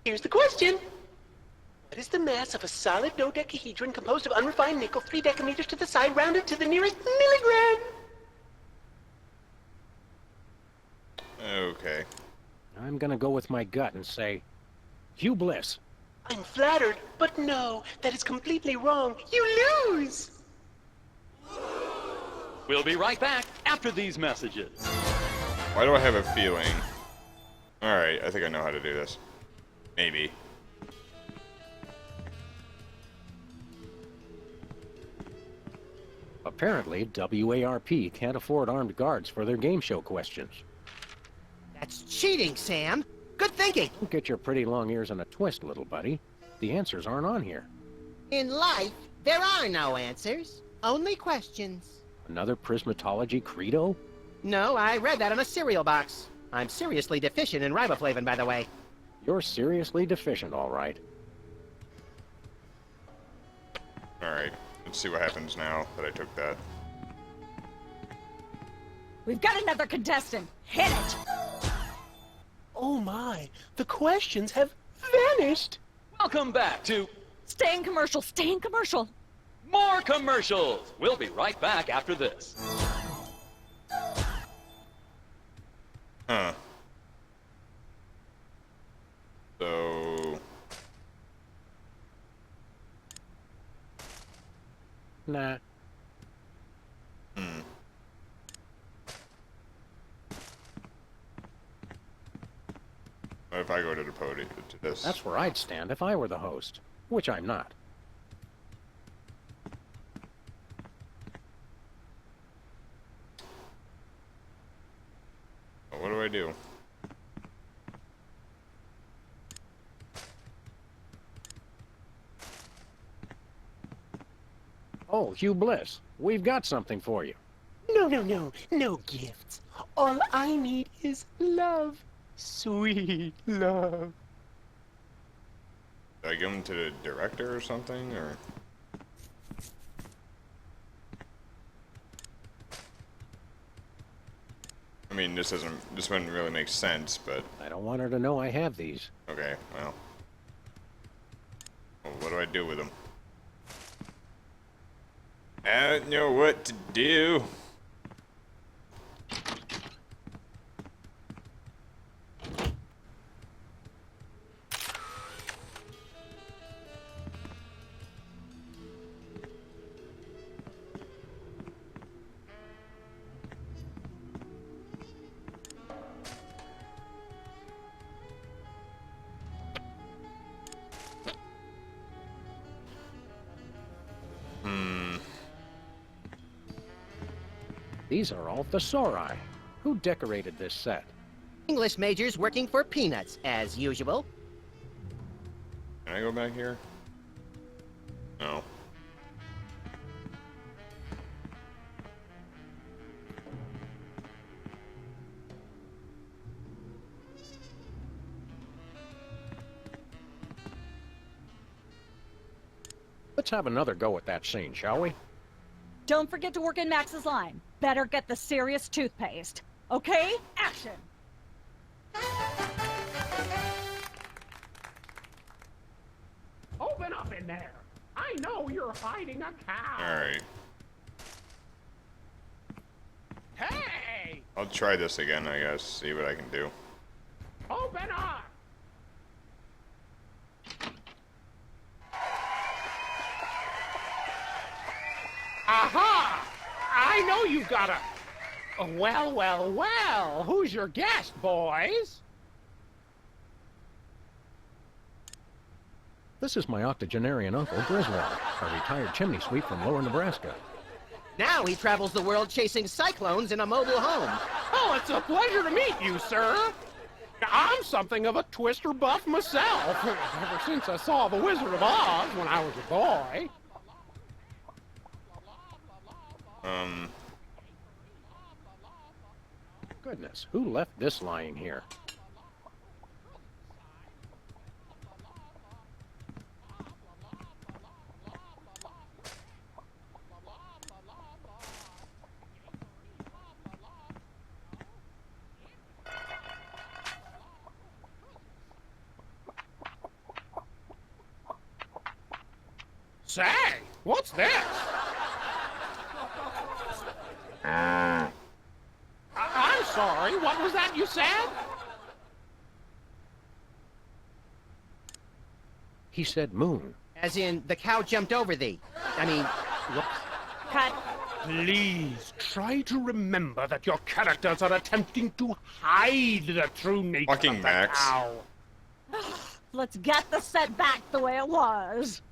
Here's the question. What is the mass of a solid dodecahedron composed of unrefined nickel 3 decameters to the side rounded to the nearest milligram? Okay. I'm gonna go with my gut and say Hugh Bliss. I'm flattered, but no, that is completely wrong. You lose! We'll be right back after these messages. Why do I have a feeling? Alright, I think I know how to do this. Maybe. Apparently, WARP can't afford armed guards for their game show questions. That's cheating, Sam. Good thinking? Don't get your pretty long ears in a twist, little buddy. The answers aren't on here. In life, there are no answers, only questions. Another prismatology credo? No, I read that on a cereal box. I'm seriously deficient in riboflavin, by the way. You're seriously deficient, all right. Alright, let's see what happens now that I took that. We've got another contestant. Hit it! Oh my, the questions have vanished. Welcome back to Stay in commercial, stay in commercial. more commercials. We'll be right back after this. Huh. So... Nah. Hmm. What if I go to the podium to this? That's where I'd stand if I were the host, which I'm not. What do I do? Oh, Hugh Bliss, we've got something for you. No, no, no, no gifts. All I need is love. Sweet love. Do I give them to the director or something, or? I mean, this wouldn't really make sense, but... I don't want her to know I have these. Okay, well, what do I do with them? I don't know what to do. These are all thesauri. Who decorated this set? English majors working for peanuts, as usual. Can I go back here? No. Let's have another go at that scene, shall we? Don't forget to work in Max's line. Better get the serious toothpaste. Okay? Action! Open up in there. I know you're hiding a cow. Alright. Hey! I'll try this again, I guess. See what I can do. Open up! Aha! I know you got a... Well, well, well. Who's your guest, boys? This is my octogenarian uncle, Griswold, a retired chimney sweep from Lower Nebraska. Now he travels the world chasing cyclones in a mobile home. Oh, it's a pleasure to meet you, sir. I'm something of a Twister buff myself, ever since I saw The Wizard of Oz when I was a boy. Goodness, who left this lying here? Say, what's this? I'm sorry, what was that you said? He said moon. As in, the cow jumped over thee. I mean, whoops. Cut. Please, try to remember that your characters are attempting to hide the true nature Fucking of the Max. cow. Let's get the set back the way it was.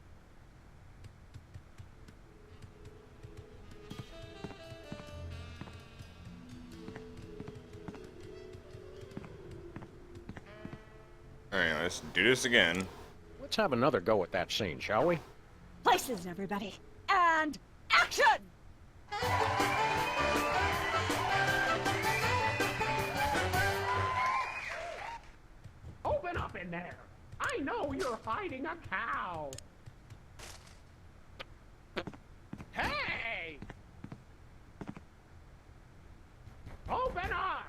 Alright, let's do this again. Let's have another go at that scene, shall we? Places, everybody. And action! Open up in there. I know you're hiding a cow. Hey! Open up!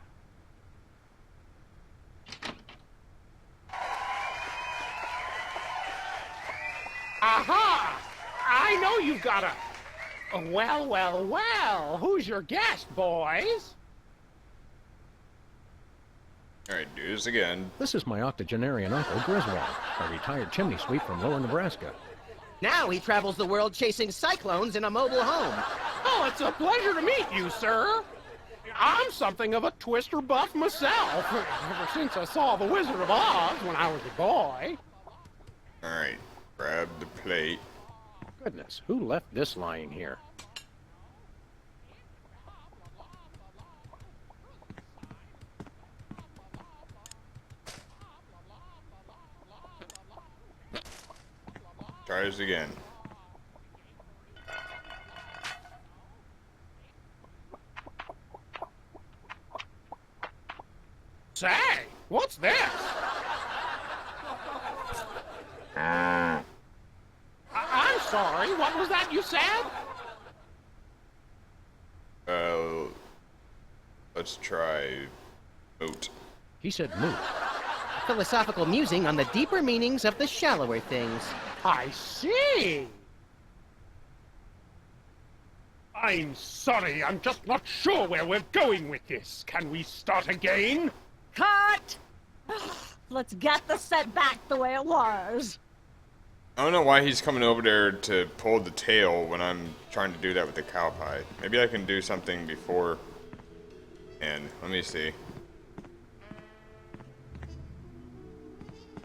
Aha! I know you've got a... Well, well, well. Who's your guest, boys? Alright, do this again. This is my octogenarian uncle, Griswold, a retired chimney sweep from Lower Nebraska. Now he travels the world chasing cyclones in a mobile home. Oh, it's a pleasure to meet you, sir. I'm something of a twister buff myself, ever since I saw The Wizard of Oz when I was a boy. Alright, grab the plate. Goodness, who left this lying here? Try this again. Say, what's this? I'm sorry, what was that you said? Let's try moot. He said moot. Philosophical musing on the deeper meanings of the shallower things. I see. I'm sorry, I'm just not sure where we're going with this. Can we start again? Cut! Let's get the set back the way it was. I don't know why he's coming over there to pull the tail when I'm trying to do that with the cow pie. Maybe I can do something before. And let me see.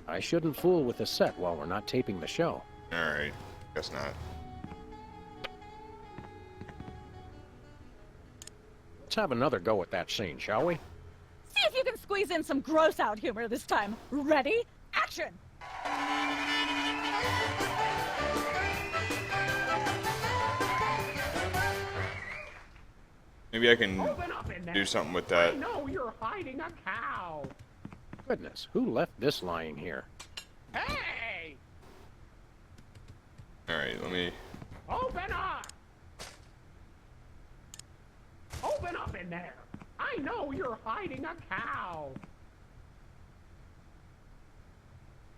I shouldn't fool with the set while we're not taping the show. Alright, guess not. Let's have another go at that scene, shall we? See if you can squeeze in some gross out humor this time. Ready? Action! Maybe I can Open up in there. do something with I that. know you're hiding a cow. Goodness, who left this lying here? Hey! Alright, let me... Open up! Open up in there. I know you're hiding a cow.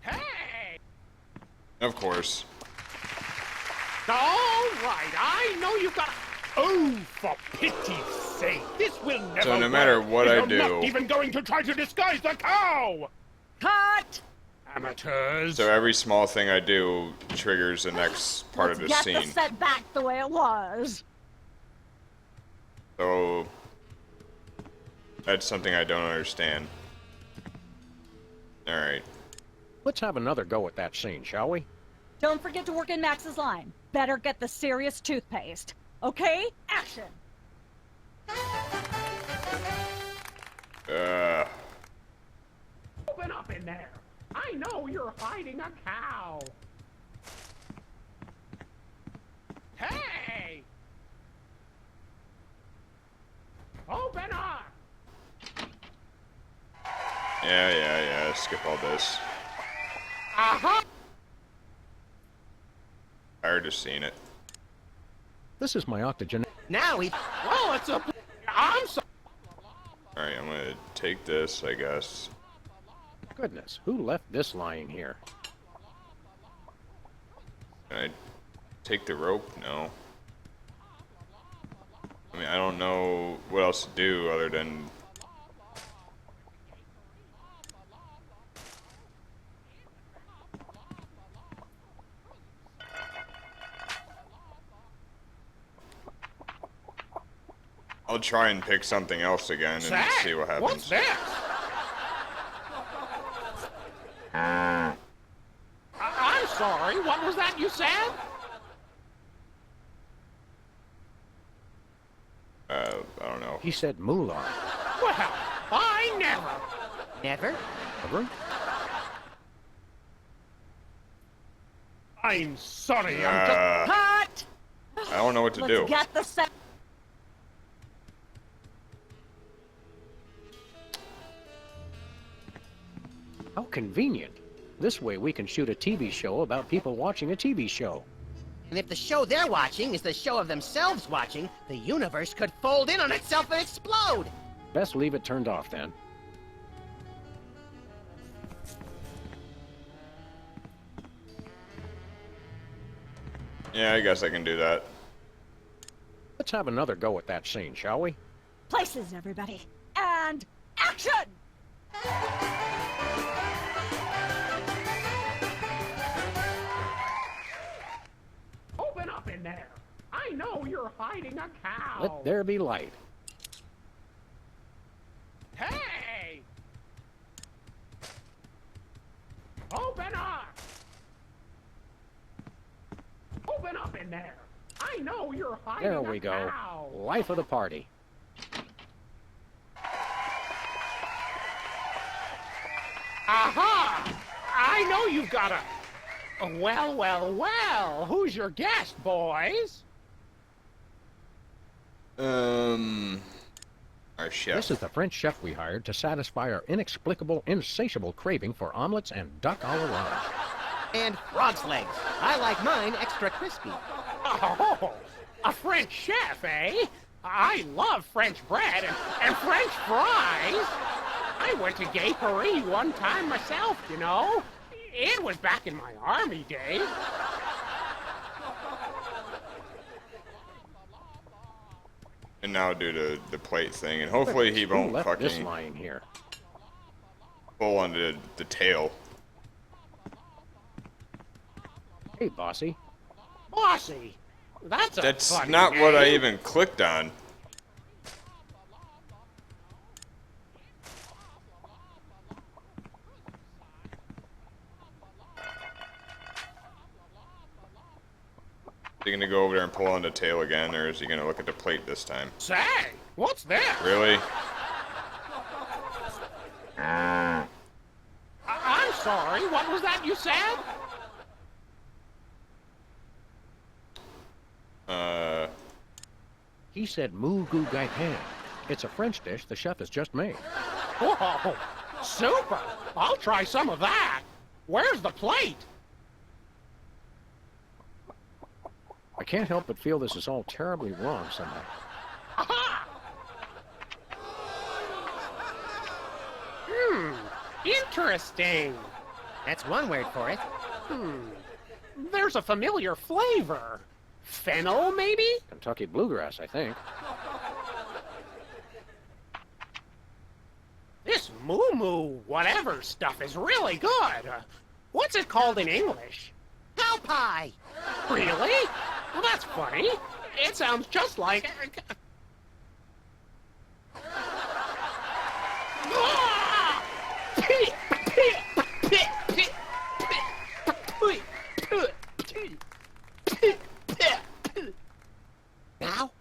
Hey! Of course. All right, I know you've got... Oh, for pity's sake, this will never So no matter work. what I You're do... not even going to try to disguise the cow! Cut! Amateurs. So every small thing I do triggers the next part of the Let's scene. get the set back the way it was. So... that's something I don't understand. Alright. Let's have another go at that scene, shall we? Don't forget to work in Max's line. Better get the serious toothpaste. Okay? Action! Open up in there. I know you're hiding a cow. Hey! Open up! Yeah, skip all this. Aha! Tired of seeing it. This is my octogen. Now he... Well, it's a... I'm sorry. Alright, I'm gonna take this, I guess. Goodness, who left this lying here? Can I take the rope? No. I mean, I don't know what else to do other than... I'll try and pick something else again and Say, see what happens. what's this? I'm sorry, what was that you said? I don't know. He said Mulan. Well, I never. Never? Ever? I'm sorry, I'm just... Cut! I don't know what to Let's do. get the set. How convenient. This way we can shoot a TV show about people watching a TV show. And if the show they're watching is the show of themselves watching, the universe could fold in on itself and explode. Best leave it turned off then. Yeah, I guess I can do that. Let's have another go at that scene, shall we? Places, everybody. And action! Open up in there. I know you're hiding a cow. Let there be light. Hey! Open up! Open up in there. I know you're hiding There a we go. cow. Life of the party. Aha! I know you've got a... Well, well, well. Who's your guest, boys? Our chef. This is the French chef we hired to satisfy our inexplicable, insatiable craving for omelets and duck a l'orange. And frog's legs. I like mine extra crispy. Oh, a French chef, eh? I love French bread and French fries. I went to Gay Paris one time myself, you know. It was back in my army days. And now do the plate thing, and hopefully he Who won't left this fucking lying here? pull onto the tail. Hey, bossy. Bossy, that's a That's funny not what I name. even clicked on. Is he gonna go over there and pull on the tail again, or is he gonna look at the plate this time? Say, what's this? Really? I'm sorry, what was that you said? He said moo goo gai pan. It's a French dish the chef has just made. Whoa, super! I'll try some of that. Where's the plate? I can't help but feel this is all terribly wrong somehow. Aha! Interesting. That's one word for it. There's a familiar flavor. Fennel, maybe? Kentucky bluegrass, I think. This moo whatever stuff is really good. What's it called in English? Cow pie. Really? Well, that's funny. It sounds just like... Now?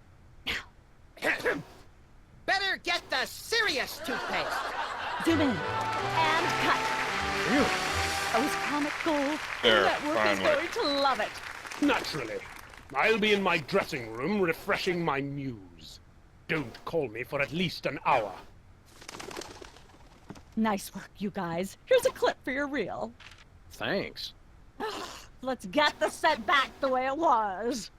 Better get the serious toothpaste. Zoom in. And cut. Oh, it's comic gold. There, The network is finally. going to love it. Naturally. I'll be in my dressing room refreshing my muse. Don't call me for at least an hour. Nice work, you guys. Here's a clip for your reel. Thanks. Let's get the set back the way it was.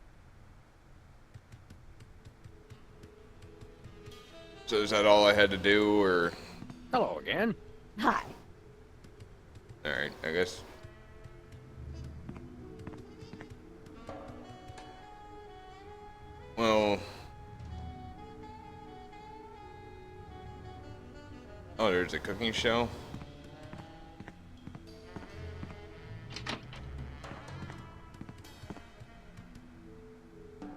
So is that all I had to do, or? Hello again. Hi. Alright, I guess. Well. Oh, there's a cooking show?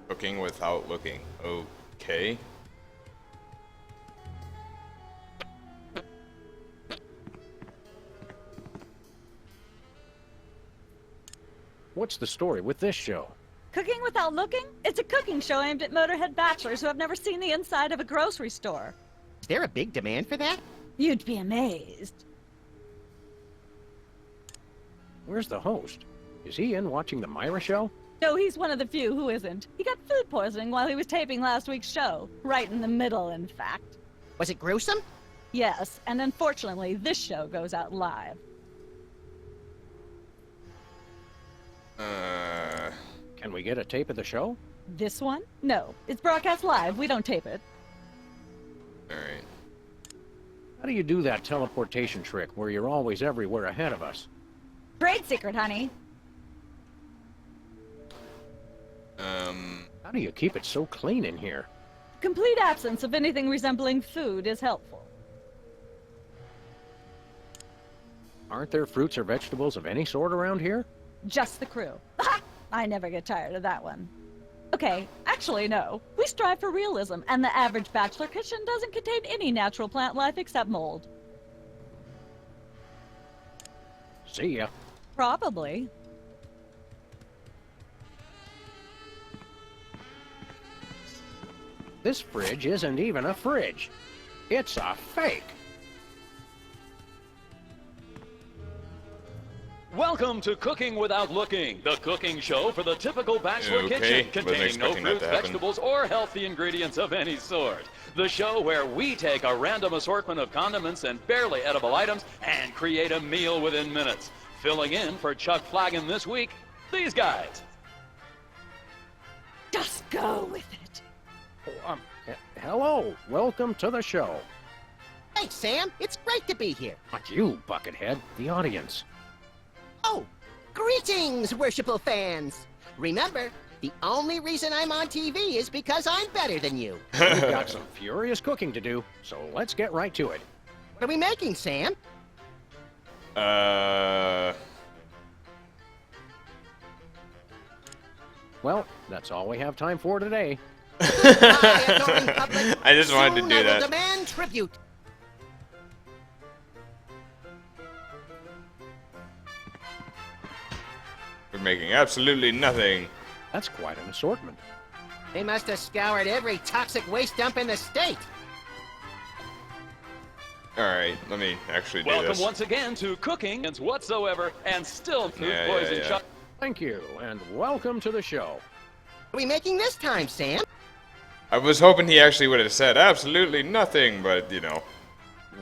Cooking without looking. Okay. What's the story with this show? Cooking Without Looking? It's a cooking show aimed at Motorhead bachelors who have never seen the inside of a grocery store. Is there a big demand for that? You'd be amazed. Where's the host? Is he in watching the Myra show? No, he's one of the few who isn't. He got food poisoning while he was taping last week's show. Right in the middle, in fact. Was it gruesome? Yes, and unfortunately, this show goes out live. Can we get a tape of the show? This one? No, it's broadcast live. We don't tape it. Alright. How do you do that teleportation trick where you're always everywhere ahead of us? Trade secret, honey. How do you keep it so clean in here? Complete absence of anything resembling food is helpful. Aren't there fruits or vegetables of any sort around here? Just the crew. I never get tired of that one. Okay, actually, no. We strive for realism, and the average bachelor kitchen doesn't contain any natural plant life except mold. See ya. Probably. This fridge isn't even a fridge. It's a fake. Welcome to Cooking Without Looking, the cooking show for the typical bachelor Okay, kitchen, wasn't containing no expecting that fruits, to happen. vegetables, or healthy ingredients of any sort. The show where we take a random assortment of condiments and barely edible items and create a meal within minutes. Filling in for Chuck Flagon this week, these guys. Just go with it. Hello. Welcome to the show. Thanks, Sam. It's great to be here. Not you, Buckethead. The audience. Oh, greetings, worshipful fans. Remember, the only reason I'm on TV is because I'm better than you. We've got some furious cooking to do, so let's get right to it. What are we making, Sam? Well, that's all we have time for today. I just wanted to Soon do I will that. demand tribute. We're making absolutely nothing. That's quite an assortment. They must have scoured every toxic waste dump in the state. Alright, let me actually do Welcome this. once again to Cooking and Whatsoever, and still food Yeah, poison yeah. Chuck. Thank you, and welcome to the show. What are we making this time, Sam? I was hoping he actually would have said absolutely nothing, but you know.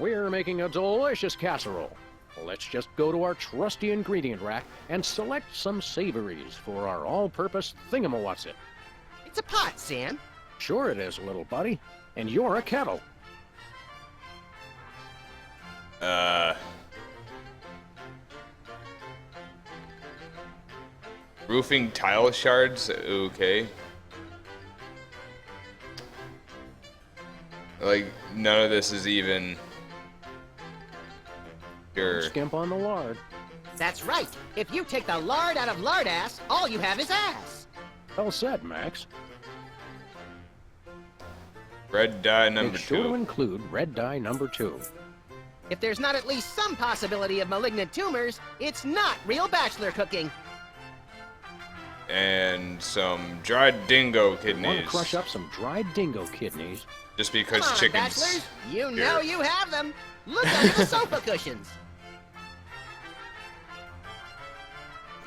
We're making a delicious casserole. Let's just go to our trusty ingredient rack and select some savories for our all-purpose thingamawatsit. It's a pot, Sam. Sure it is, little buddy. And you're a kettle. Roofing tile shards? Okay. Like, none of this is even... Don't Sure. skimp on the lard. That's right. If you take the lard out of lardass, all you have is ass. Well said, Max. Red dye number Make sure to 2. include red dye number 2. If there's not at least some possibility of malignant tumors, it's not real bachelor cooking. And some dried dingo Want to kidneys. crush up some dried dingo kidneys. Just because Come on, chickens... bachelors. You here. know you have them. Look under the sofa cushions.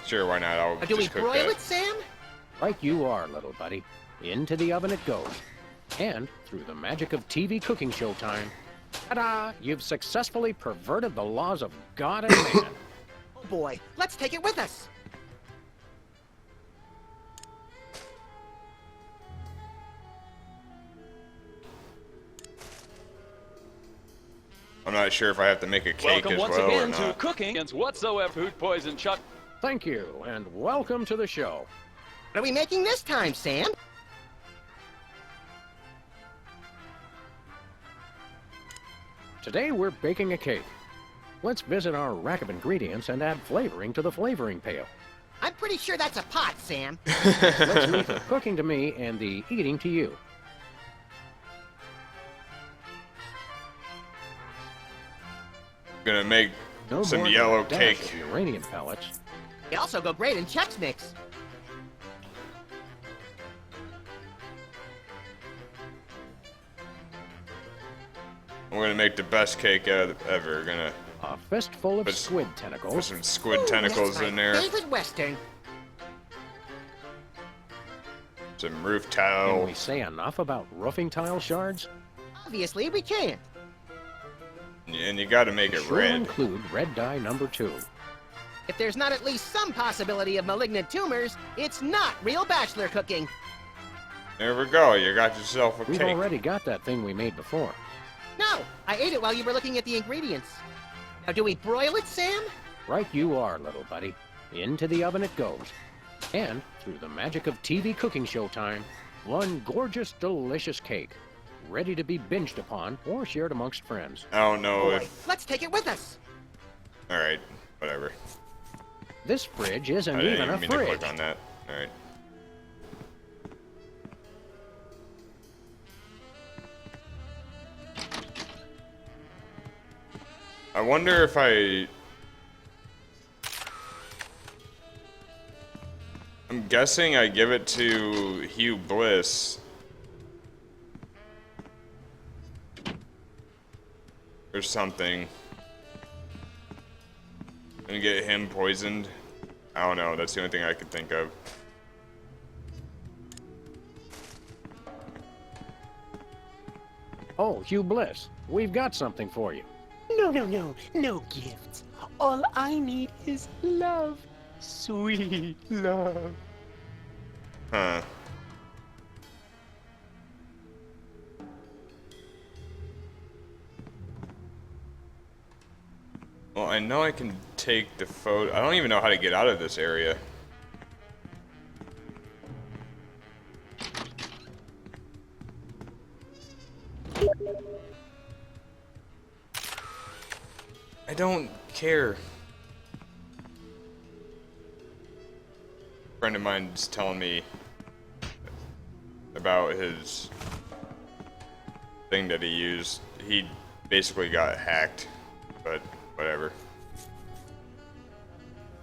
Sure, why not? I'll Or do we just cook broil that. it, Sam? Like you are, little buddy. Into the oven it goes. And, through the magic of TV cooking show time, ta-da! You've successfully perverted the laws of God and man. Oh boy, let's take it with us. I'm not sure if I have to make a cake Welcome as once well or again to not. Cooking and Whatsoever Food Poison Chuck. Thank you, and welcome to the show. What are we making this time, Sam? Today we're baking a cake. Let's visit our rack of ingredients and add flavoring to the flavoring pail. I'm pretty sure that's a pot, Sam. Let's leave the cooking to me and the eating to you. Gonna make No some more than yellow a dash cake. of uranium pellets. They also go great in Chex Mix. I'm gonna make the best cake ever. Gonna A fistful of Put- squid Put tentacles. some squid Ooh, tentacles that's my in there. favorite Western. Some roof Can tile. we say enough about roofing tile shards? Obviously, we can't. And you gotta make it Sure red. include red dye number 2. If there's not at least some possibility of malignant tumors, it's not real bachelor cooking. There we go. You got yourself a We've cake. already got that thing we made before. No, I ate it while you were looking at the ingredients. Now, do we broil it, Sam? Right you are, little buddy. Into the oven it goes. And, through the magic of TV cooking show time, one gorgeous, delicious cake. Ready to be binged upon or shared amongst friends. I don't know Boy, if. let's take it with us. Alright, whatever. This fridge isn't I didn't even a even mean to fridge. click on that. Alright. I wonder if I'm guessing I give it to Hugh Bliss. Or something. And get him poisoned. I don't know, that's the only thing I could think of. Oh, Hugh Bliss, we've got something for you. No, no, no. No gifts. All I need is love. Sweet love. Huh. Well, I know I can take the photo. I don't even know how to get out of this area. I don't care. A friend of mine's telling me about his thing that he used. He basically got hacked, but whatever.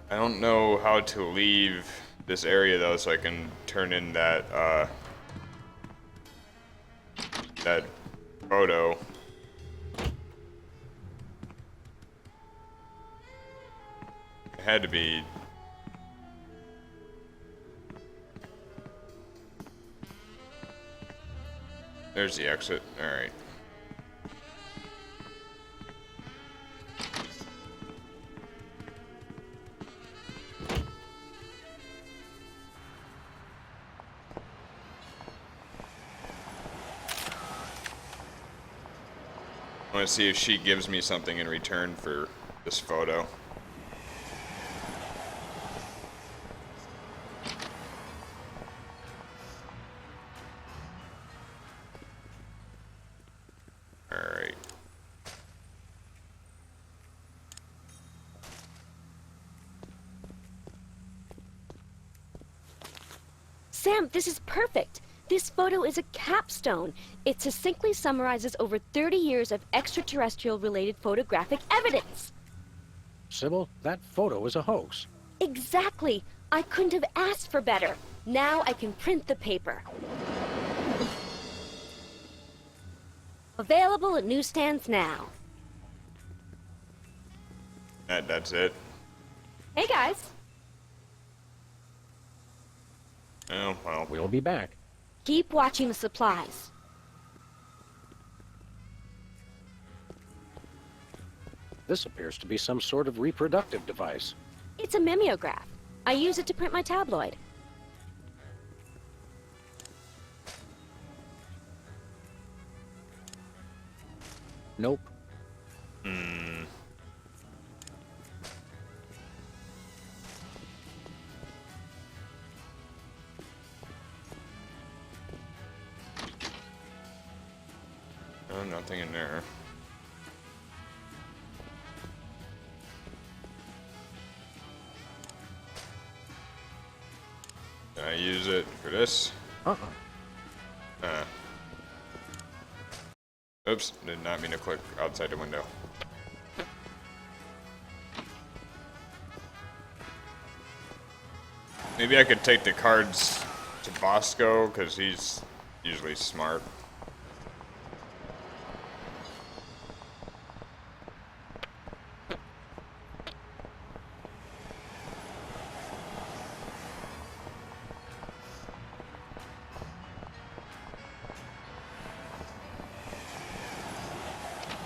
I don't know how to leave this area though, so I can turn in that that photo. It had to be. There's the exit. All right. I want to see if she gives me something in return for this photo. Alright. Sam, this is perfect. This photo is a capstone. It succinctly summarizes over 30 years of extraterrestrial-related photographic evidence. Sybil, that photo is a hoax. Exactly. I couldn't have asked for better. Now I can print the paper. Available at newsstands now. That's it. Hey, guys. Oh, well. We'll be back. Keep watching the supplies. This appears to be some sort of reproductive device. It's a mimeograph. I use it to print my tabloid. Nope. Oh, nothing in there. Can I use it for this? Oops, did not mean to click outside the window. Maybe I could take the cards to Bosco, because he's usually smart.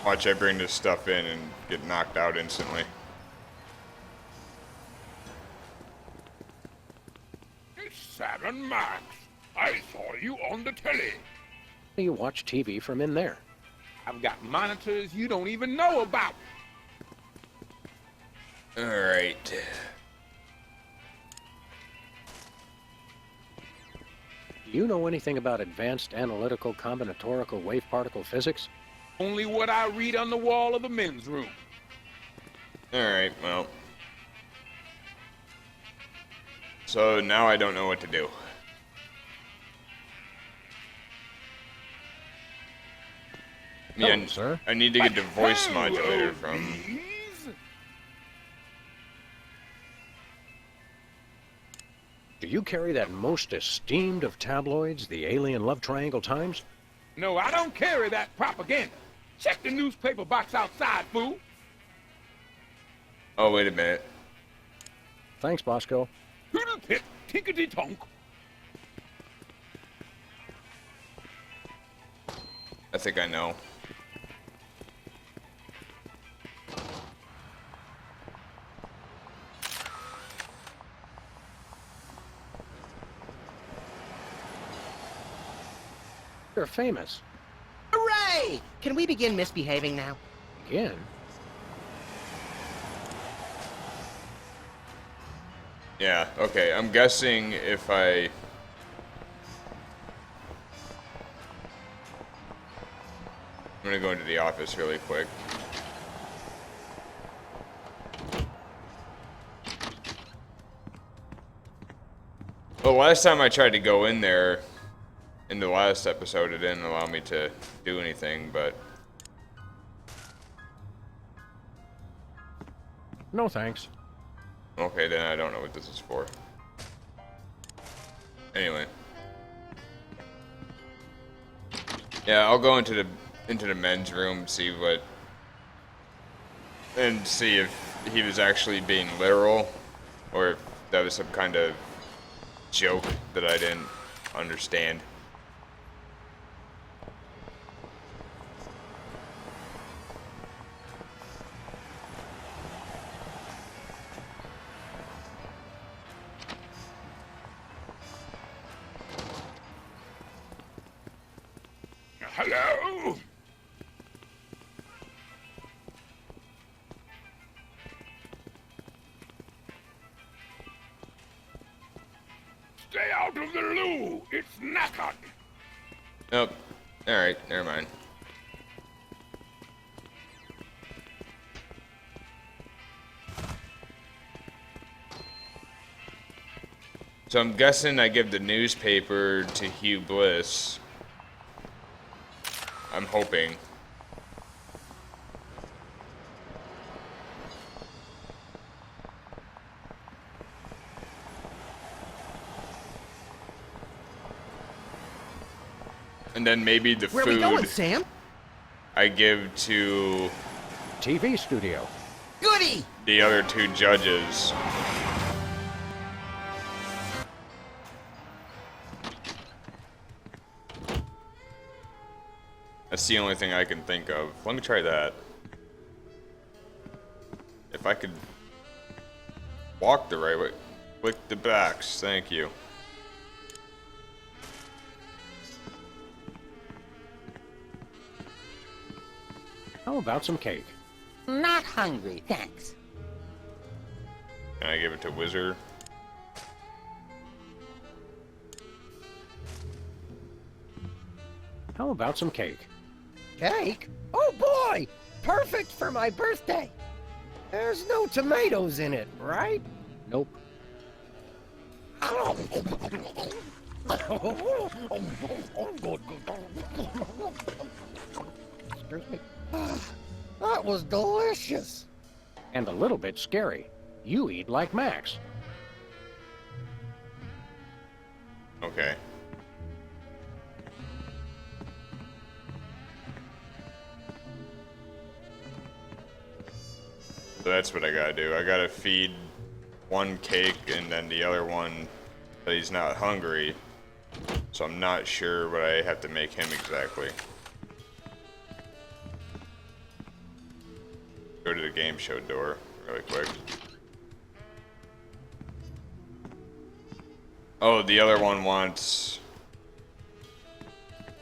Watch I bring this stuff in and get knocked out instantly. Sam Max, I saw you on the telly. You watch TV from in there. I've got monitors you don't even know about. Alright. Do you know anything about advanced analytical combinatorial wave particle physics? Only what I read on the wall of the men's room. Alright, well. So now I don't know what to do. Hello, sir. I need to get the voice modulator from... Do you carry that most esteemed of tabloids, the Alien Love Triangle Times? No, I don't carry that propaganda. Check the newspaper box outside, fool. Oh, wait a minute. Thanks, Bosco. Toodle pip, tinkety tonk. I think I know. You're famous. Hooray! Can we begin misbehaving now? Again? Yeah, okay. I'm guessing if I'm gonna go into the office really quick. Well, last time I tried to go in there, in the last episode, it didn't allow me to do anything, but... No thanks. Okay, then I don't know what this is for. Anyway. Yeah, I'll go into the men's room, see what... and see if he was actually being literal, or if that was some kind of joke that I didn't understand. Hello? Stay out of the loo. It's knackered. Nope. Alright, never mind. So I'm guessing I give the newspaper to Hugh Bliss. I'm hoping. And then maybe the Where food we going, Sam? I give to TV studio. Goody! the other two judges. That's the only thing I can think of. Let me try that. If I could walk the right way. Click the backs. Thank you. How about some cake? Not hungry, thanks. Can I give it to Wizard? How about some cake? Cake? Oh boy! Perfect for my birthday! There's no tomatoes in it, right? Nope. Excuse me. That was delicious. And a little bit scary. You eat like Max. Okay. So that's what I gotta do. I gotta feed one cake and then the other one that he's not hungry. So I'm not sure what I have to make him exactly. go to the game show door really quick. Oh, the other one wants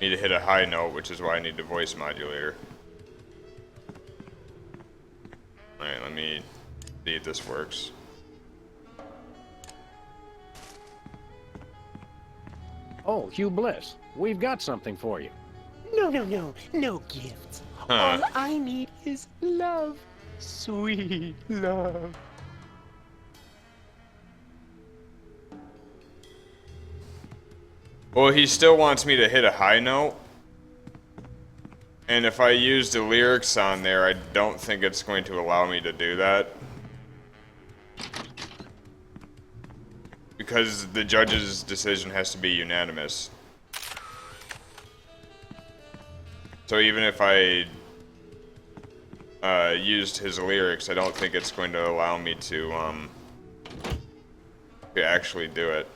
me to hit a high note, which is why I need the voice modulator. Alright, let me see if this works. Oh, Hugh Bliss, we've got something for you. No, no, no. No gifts. Huh. All I need is love. Sweet love. Well, he still wants me to hit a high note. And if I use the lyrics on there, I don't think it's going to allow me to do that. Because the judge's decision has to be unanimous. So even if I used his lyrics, I don't think it's going to allow me to actually do it.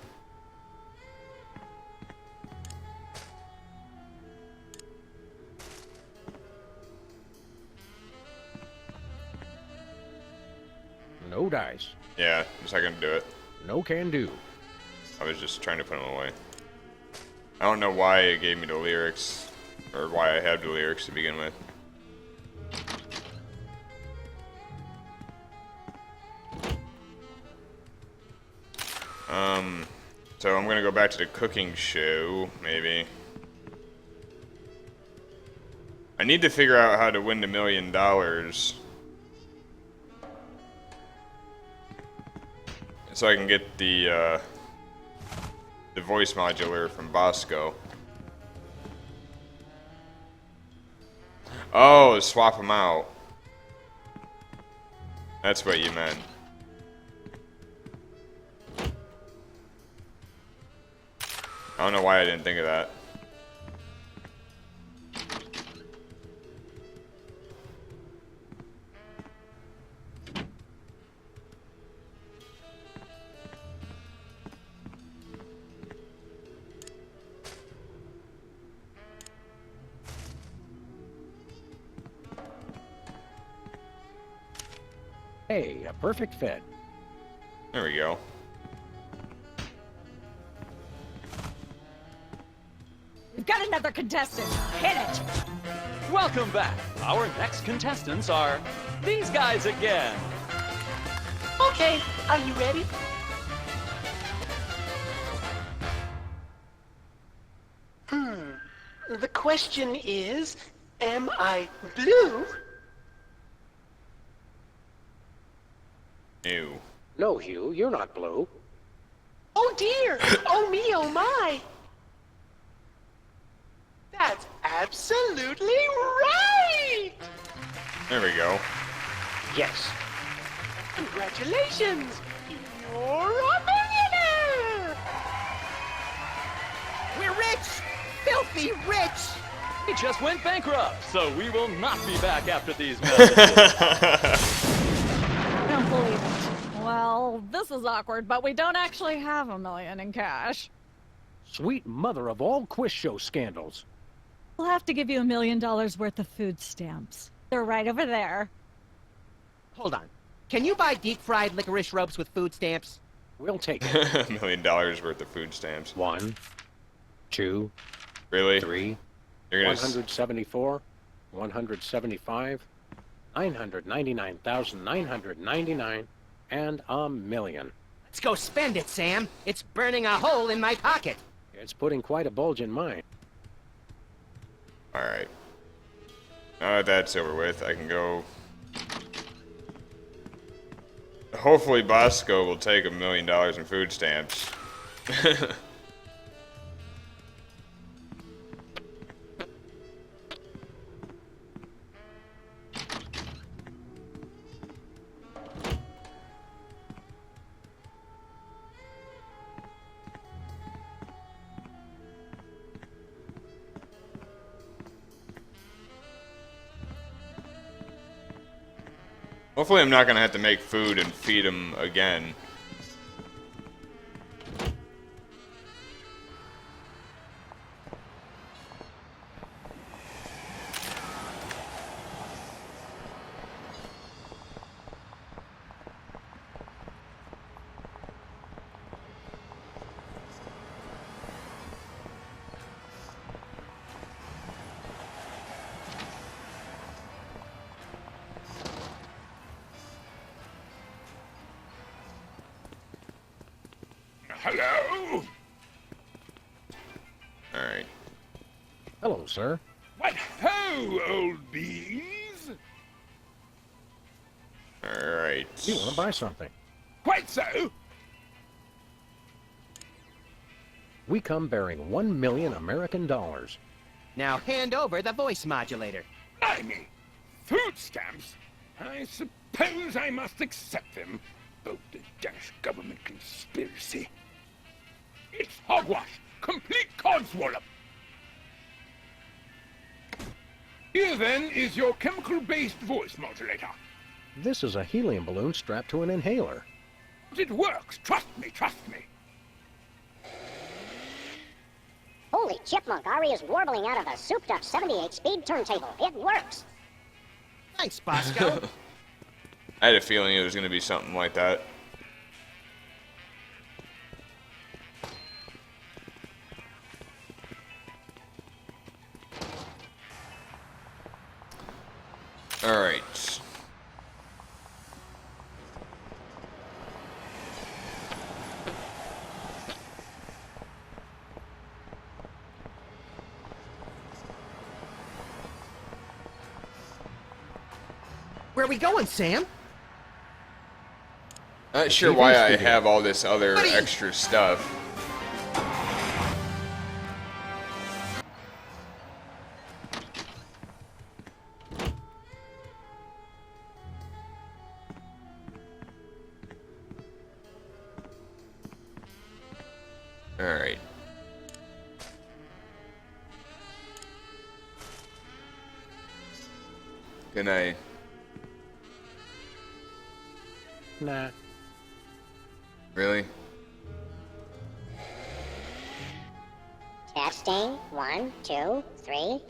No dice. Yeah, just not gonna do it. No can do. I was just trying to put them away. I don't know why it gave me the lyrics, or why I had the lyrics to begin with. So I'm gonna go back to the cooking show, maybe. I need to figure out how to win the $1 million. So I can get the voice modulator from Bosco. Oh, swap them out. That's what you meant. I don't know why I didn't think of that. Hey, a perfect fit. There we go. We've got another contestant. Hit it! Welcome back. Our next contestants are these guys again. Okay, are you ready? The question is, am I blue? Ew. No, Hugh, you're not blue. Oh dear! Oh me, oh my! That's absolutely right! There we go. Yes. Congratulations! You're a millionaire! We're rich! Filthy rich! We just went bankrupt, so we will not be back after these messages. I don't believe it. Well, this is awkward, but we don't actually have $1 million in cash. Sweet mother of all quiz show scandals. We'll have to give you $1 million worth of food stamps. They're right over there. Hold on. Can you buy deep-fried licorice ropes with food stamps? We'll take it. $1 million worth of food stamps. 1, 2, Really? 3, You're gonna 174, 175, 999,999, and $1 million. Let's go spend it, Sam. It's burning a hole in my pocket. It's putting quite a bulge in mine. Alright. Now that that's over with, I can go... Hopefully Bosco will take $1 million in food stamps. Hopefully I'm not gonna have to make food and feed him again. hello? Alright. Hello, sir. What ho, old beans? Alright. You want to buy something? Quite so. We come bearing 1 million American dollars. Now hand over the voice modulator. Blimey! Food stamps? I suppose I must accept them. Both the Danish government conspiracy. It's hogwash! Complete codswallop! Here then is your chemical-based voice modulator. This is a helium balloon strapped to an inhaler. It works, trust me, trust me. Holy chipmunk, Ari is warbling out of a souped-up 78-speed turntable. It works. Thanks, Bosco. I had a feeling it was going to be something like that. Alright. Where are we going, Sam? Not sure why I have all this other extra stuff. Alright. Good night. Nah. Really? Testing. 1, 2, 3.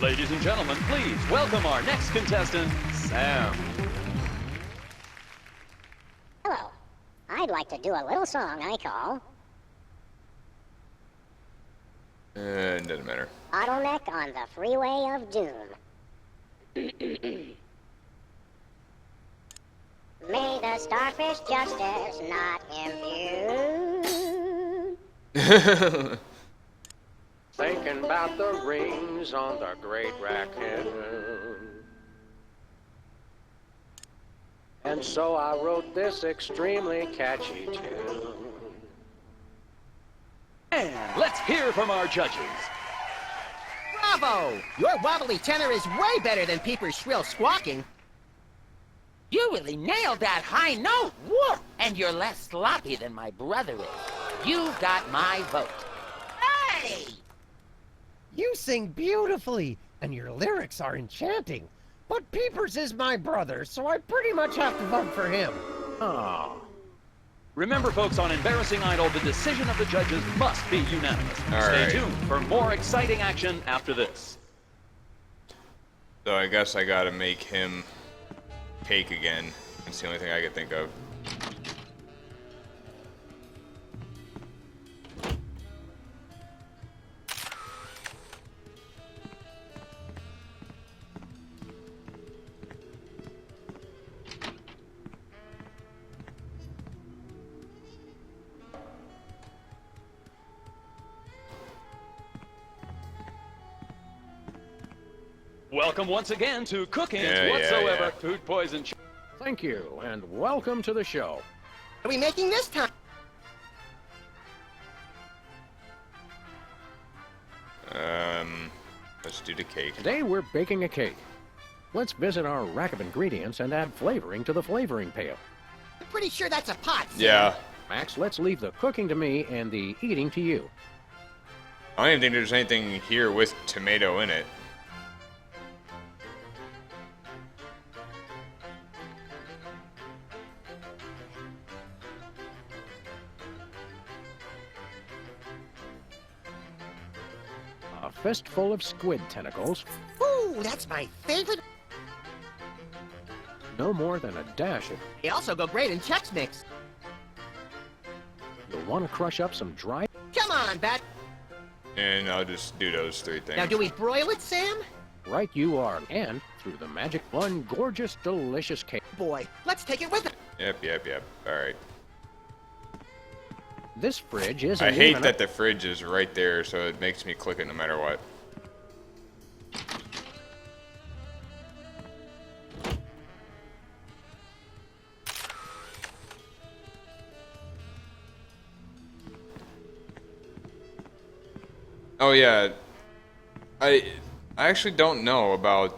Ladies and gentlemen, please welcome our next contestant, Sam. Hello. I'd like to do a little song I call It doesn't matter. Bottleneck on the Freeway of Doom. May the starfish justice not impute. Thinking about the rings on the Great Raccoon. And so I wrote this extremely catchy tune. And let's hear from our judges. Bravo! Your wobbly tenor is way better than Peeper's shrill squawking. You really nailed that high note. Whoa! And you're less sloppy than my brother is. You've got my vote. Hey! You sing beautifully, and your lyrics are enchanting. But Peepers is my brother, so I pretty much have to vote for him. Oh. Remember, folks, on Embarrassing Idol, the decision of the judges must be unanimous. Stay tuned for more exciting action after this. So I guess I gotta make him cake again. That's the only thing I could think of. Welcome once again to Cooking Whatsoever Food Poison. Thank you, and welcome to the show. What are we making this time? Let's do the cake. Today we're baking a cake. Let's visit our rack of ingredients and add flavoring to the flavoring pail. I'm pretty sure that's a pot, Sam. Yeah. Max, let's leave the cooking to me and the eating to you. I don't even think there's anything here with tomato in it. A fistful of squid tentacles, Ooh, that's my favorite. no more than a dash of... They also go great in Chex Mix. You'll want to crush up some dry... Come on, Bat. And I'll just do those three things. Now, do we broil it, Sam? Right you are. And, through the magic one, gorgeous, delicious cake. Boy, let's take it with us. Yep. Alright. This fridge isn't I hate even that the fridge is right there, so it makes me click it no matter what. Oh yeah, I actually don't know about.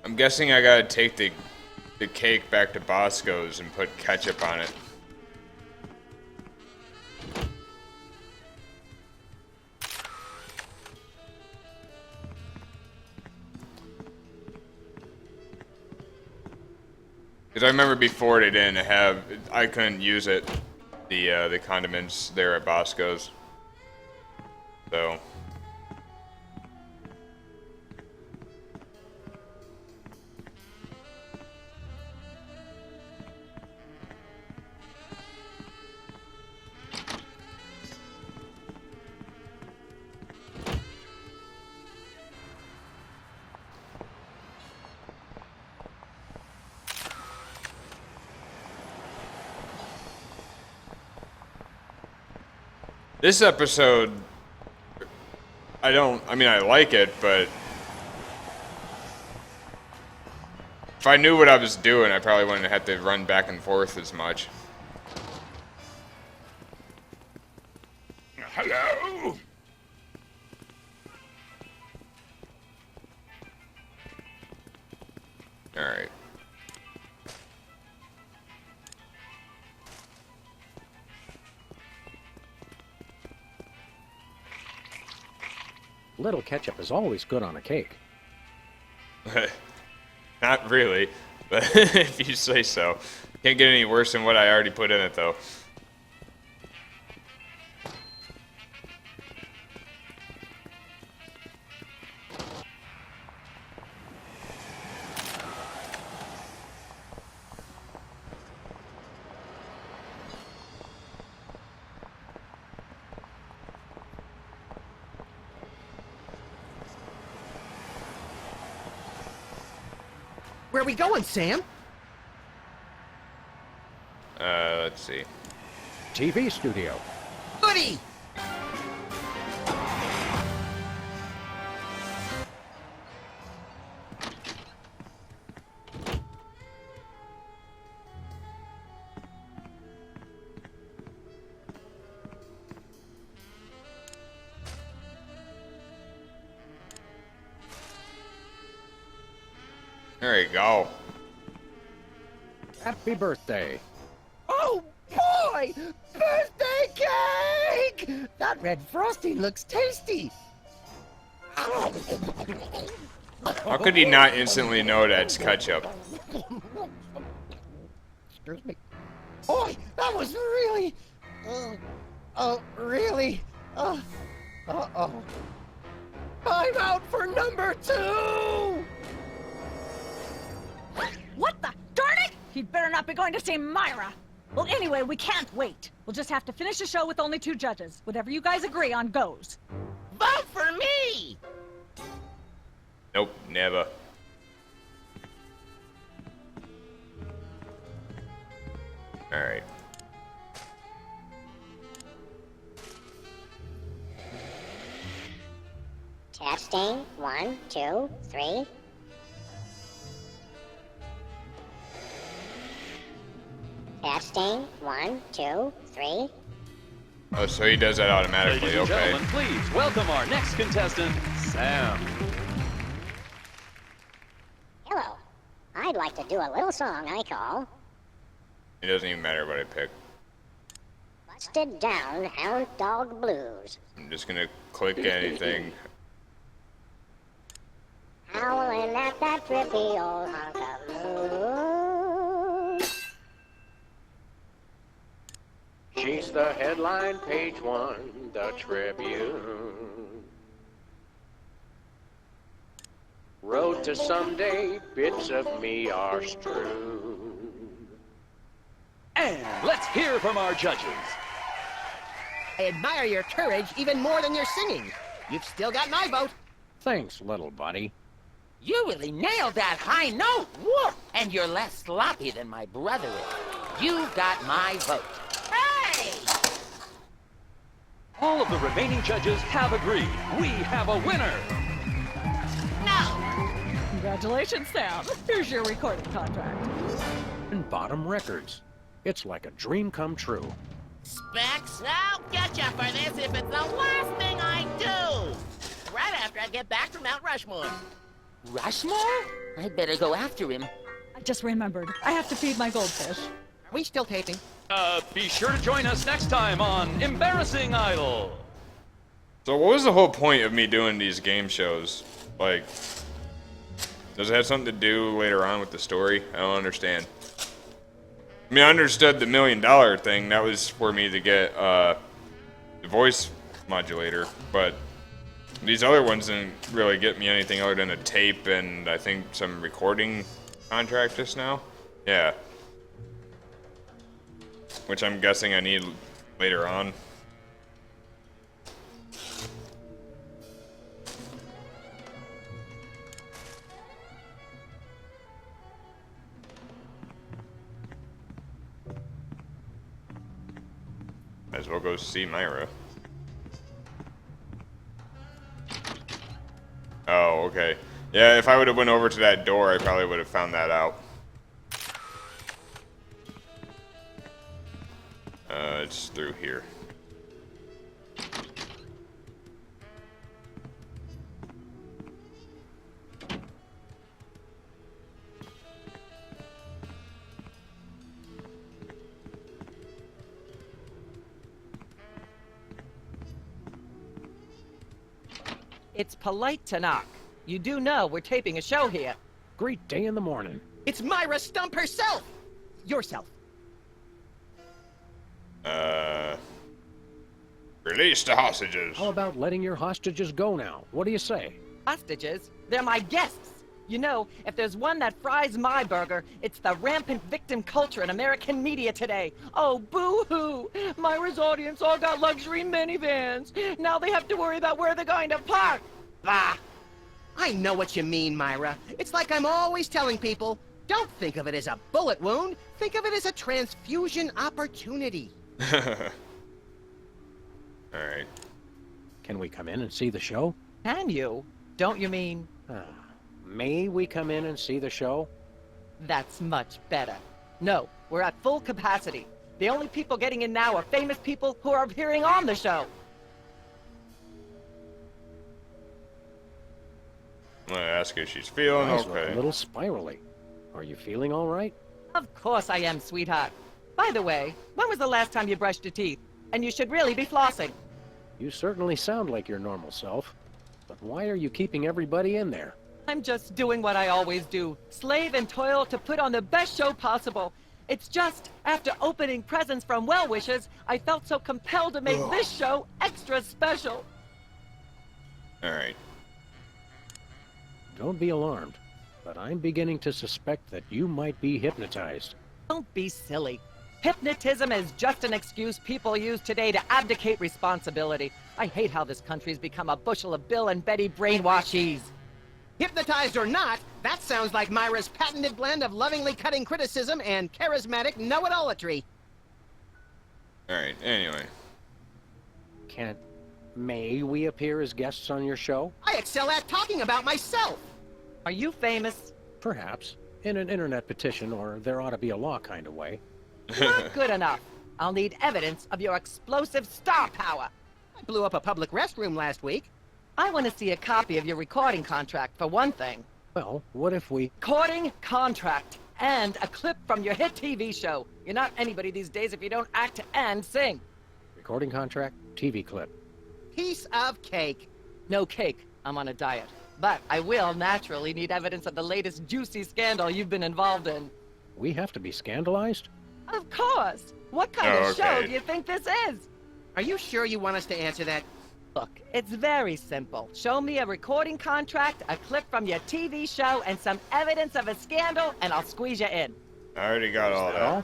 I'm guessing I gotta take the cake back to Bosco's and put ketchup on it. Because I remember before they didn't have, I couldn't use it, the condiments there at Bosco's. So. This episode, I mean, I like it, but if I knew what I was doing, I probably wouldn't have to run back and forth as much. Hello? Alright. Little ketchup is always good on a cake. Not really, but if you say so. Can't get any worse than what I already put in it, though. Where are we going, Sam? Let's see. TV studio. Goody! There you go. Happy birthday. Oh boy! Birthday cake! That red frosting looks tasty. How could he not instantly know that's ketchup? Excuse me. Boy, that was really... really... uh-oh. I'm out for number 2! What the? Darn it! He'd better not be going to see Myra. Well, anyway, we can't wait. We'll just have to finish the show with only 2 judges. Whatever you guys agree on goes. Vote for me! Nope, never. Alright. Testing. 1, 2, 3. Testing. 1, 2, 3. Oh, so he does that automatically, Ladies and okay. gentlemen, please welcome our next contestant, Sam. Hello. I'd like to do a little song I call It doesn't even matter what I pick. Busted Down Hound Dog Blues. I'm just gonna click anything. Howling at that trippy old hunk of moon. She's the headline, page 1, the Tribune. Road to someday, bits of me are strewn. And let's hear from our judges. I admire your courage even more than your singing. You've still got my vote. Thanks, little buddy. You really nailed that high note. Whoa! And you're less sloppy than my brother is. You got my vote. Hey! All of the remaining judges have agreed. We have a winner. No! Congratulations, Sam. Here's your recording contract. And Bottom Records. It's like a dream come true. Specs, I'll get you for this if it's the last thing I do. Right after I get back from Mount Rushmore. Rushmore? I'd better go after him. I just remembered. I have to feed my goldfish. Are we still taping? Be sure to join us next time on Embarrassing Idol. So what was the whole point of me doing these game shows? Like, does it have something to do later on with the story? I don't understand. I mean, I understood the $1 million thing. That was for me to get the voice modulator, but these other ones didn't really get me anything other than a tape and I think some recording contract just now. Yeah. Which I'm guessing I need later on. Might as well go see Myra. Oh, okay. Yeah, if I would have went over to that door, I probably would have found that out. It's through here. It's polite to knock. You do know we're taping a show here. Great day in the morning. It's Myra Stump herself! Yourself. Release the hostages. How about letting your hostages go now? What do you say? Hostages? They're my guests. You know, if there's one that fries my burger, it's the rampant victim culture in American media today. Oh, boo-hoo! Myra's audience all got luxury minivans. Now they have to worry about where they're going to park. Bah! I know what you mean, Myra. It's like I'm always telling people, don't think of it as a bullet wound. Think of it as a transfusion opportunity. Alright. Can we come in and see the show? Can you? Don't you mean... May we come in and see the show? That's much better. No, we're at full capacity. The only people getting in now are famous people who are appearing on the show. I'm gonna ask her if she's feeling Eyes look okay. a little spirally. Are you feeling all right? Of course I am, sweetheart. By the way, when was the last time you brushed your teeth? And you should really be flossing. You certainly sound like your normal self. But why are you keeping everybody in there? I'm just doing what I always do. Slave and toil to put on the best show possible. It's just, after opening presents from well-wishers, I felt so compelled to make this show extra special. Alright. Don't be alarmed, but I'm beginning to suspect that you might be hypnotized. Don't be silly. Hypnotism is just an excuse people use today to abdicate responsibility. I hate how this country's become a bushel of Bill and Betty brainwashies. Hypnotized or not, that sounds like Myra's patented blend of lovingly cutting criticism and charismatic know-it-allatry. Alright, anyway. May we appear as guests on your show? I excel at talking about myself. Are you famous? Perhaps. In an internet petition, or there ought to be a law kind of way. Not good enough. I'll need evidence of your explosive star power. I blew up a public restroom last week. I want to see a copy of your recording contract, for one thing. Well, what if we... Recording contract. And a clip from your hit TV show. You're not anybody these days if you don't act and sing. Recording contract, TV clip. Piece of cake. No cake. I'm on a diet. But I will naturally need evidence of the latest juicy scandal you've been involved in. We have to be scandalized? Of course. What kind of show do you think this is? Are you sure you want us to answer that? Look, it's very simple. Show me a recording contract, a clip from your TV show, and some evidence of a scandal, and I'll squeeze you in. I already got all that.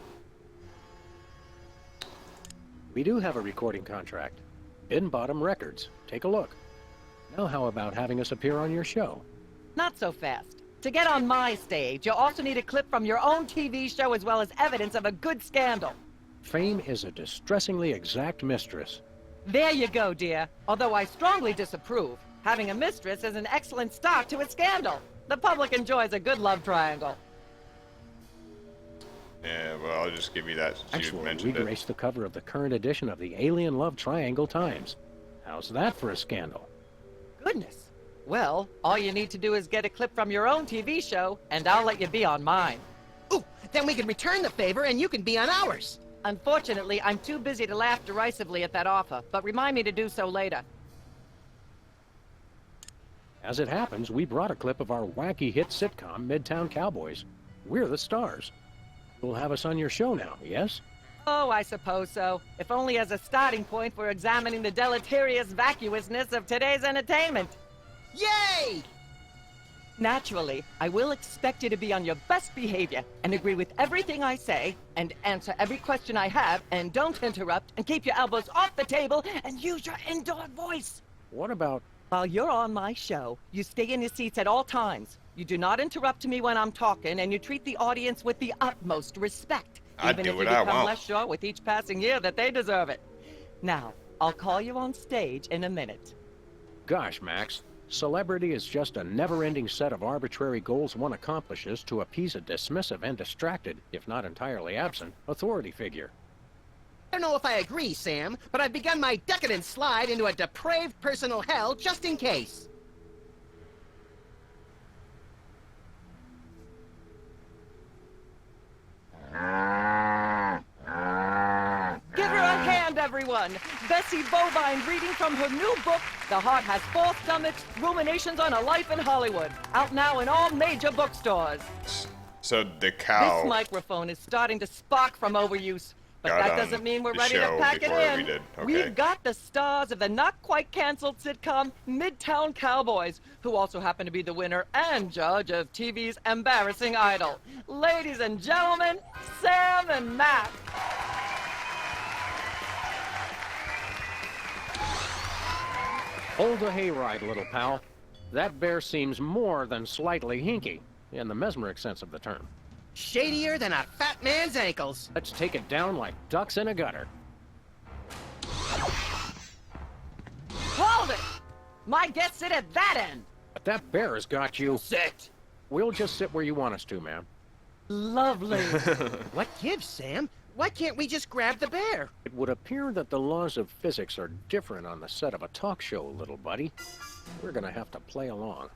We do have a recording contract. Bin Bottom Records. Take a look. Now how about having us appear on your show? Not so fast. To get on my stage, you'll also need a clip from your own TV show as well as evidence of a good scandal. Fame is a distressingly exact mistress. There you go, dear. Although I strongly disapprove. Having a mistress is an excellent start to a scandal. The public enjoys a good love triangle. Yeah, well, I'll just give you that since you Actually, we mentioned it. graced the cover of the current edition of the Alien Love Triangle Times. How's that for a scandal? Goodness. Well, all you need to do is get a clip from your own TV show, and I'll let you be on mine. Ooh, then we can return the favor and you can be on ours. Unfortunately, I'm too busy to laugh derisively at that offer, but remind me to do so later. As it happens, we brought a clip of our wacky hit sitcom, Midtown Cowboys. We're the stars. You'll have us on your show now, yes? Oh, I suppose so. If only as a starting point for examining the deleterious vacuousness of today's entertainment. Yay! Naturally, I will expect you to be on your best behavior and agree with everything I say and answer every question I have and don't interrupt and keep your elbows off the table and use your indoor voice. What about... While you're on my show, you stay in your seats at all times. You do not interrupt me when I'm talking and you treat the audience with the utmost respect. I do what I Even if you become want. less sure with each passing year that they deserve it. Now, I'll call you on stage in a minute. Gosh, Max. Celebrity is just a never-ending set of arbitrary goals one accomplishes to appease a dismissive and distracted, if not entirely absent, authority figure. I don't know if I agree, Sam, but I've begun my decadent slide into a depraved personal hell just in case. Give her a hand, everyone! Bessie Bovine reading from her new book, The Heart Has Four Stomachs, Ruminations on a Life in Hollywood. Out now in all major bookstores. So the cow This microphone is starting to spark from overuse. But got that on doesn't mean we're the ready to show pack it before in. we did. Okay. We've got the stars of the not-quite-canceled sitcom Midtown Cowboys, who also happen to be the winner and judge of TV's Embarrassing Idol. Ladies and gentlemen, Sam and Matt. Hold the hayride, little pal. That bear seems more than slightly hinky, in the mesmeric sense of the term. Shadier than a fat man's ankles. Let's take it down like ducks in a gutter. Hold it! My guests sit at that end. But that bear has got you. Sit. We'll just sit where you want us to, ma'am. Lovely. What gives, Sam? Why can't we just grab the bear? It would appear that the laws of physics are different on the set of a talk show, little buddy. We're gonna have to play along.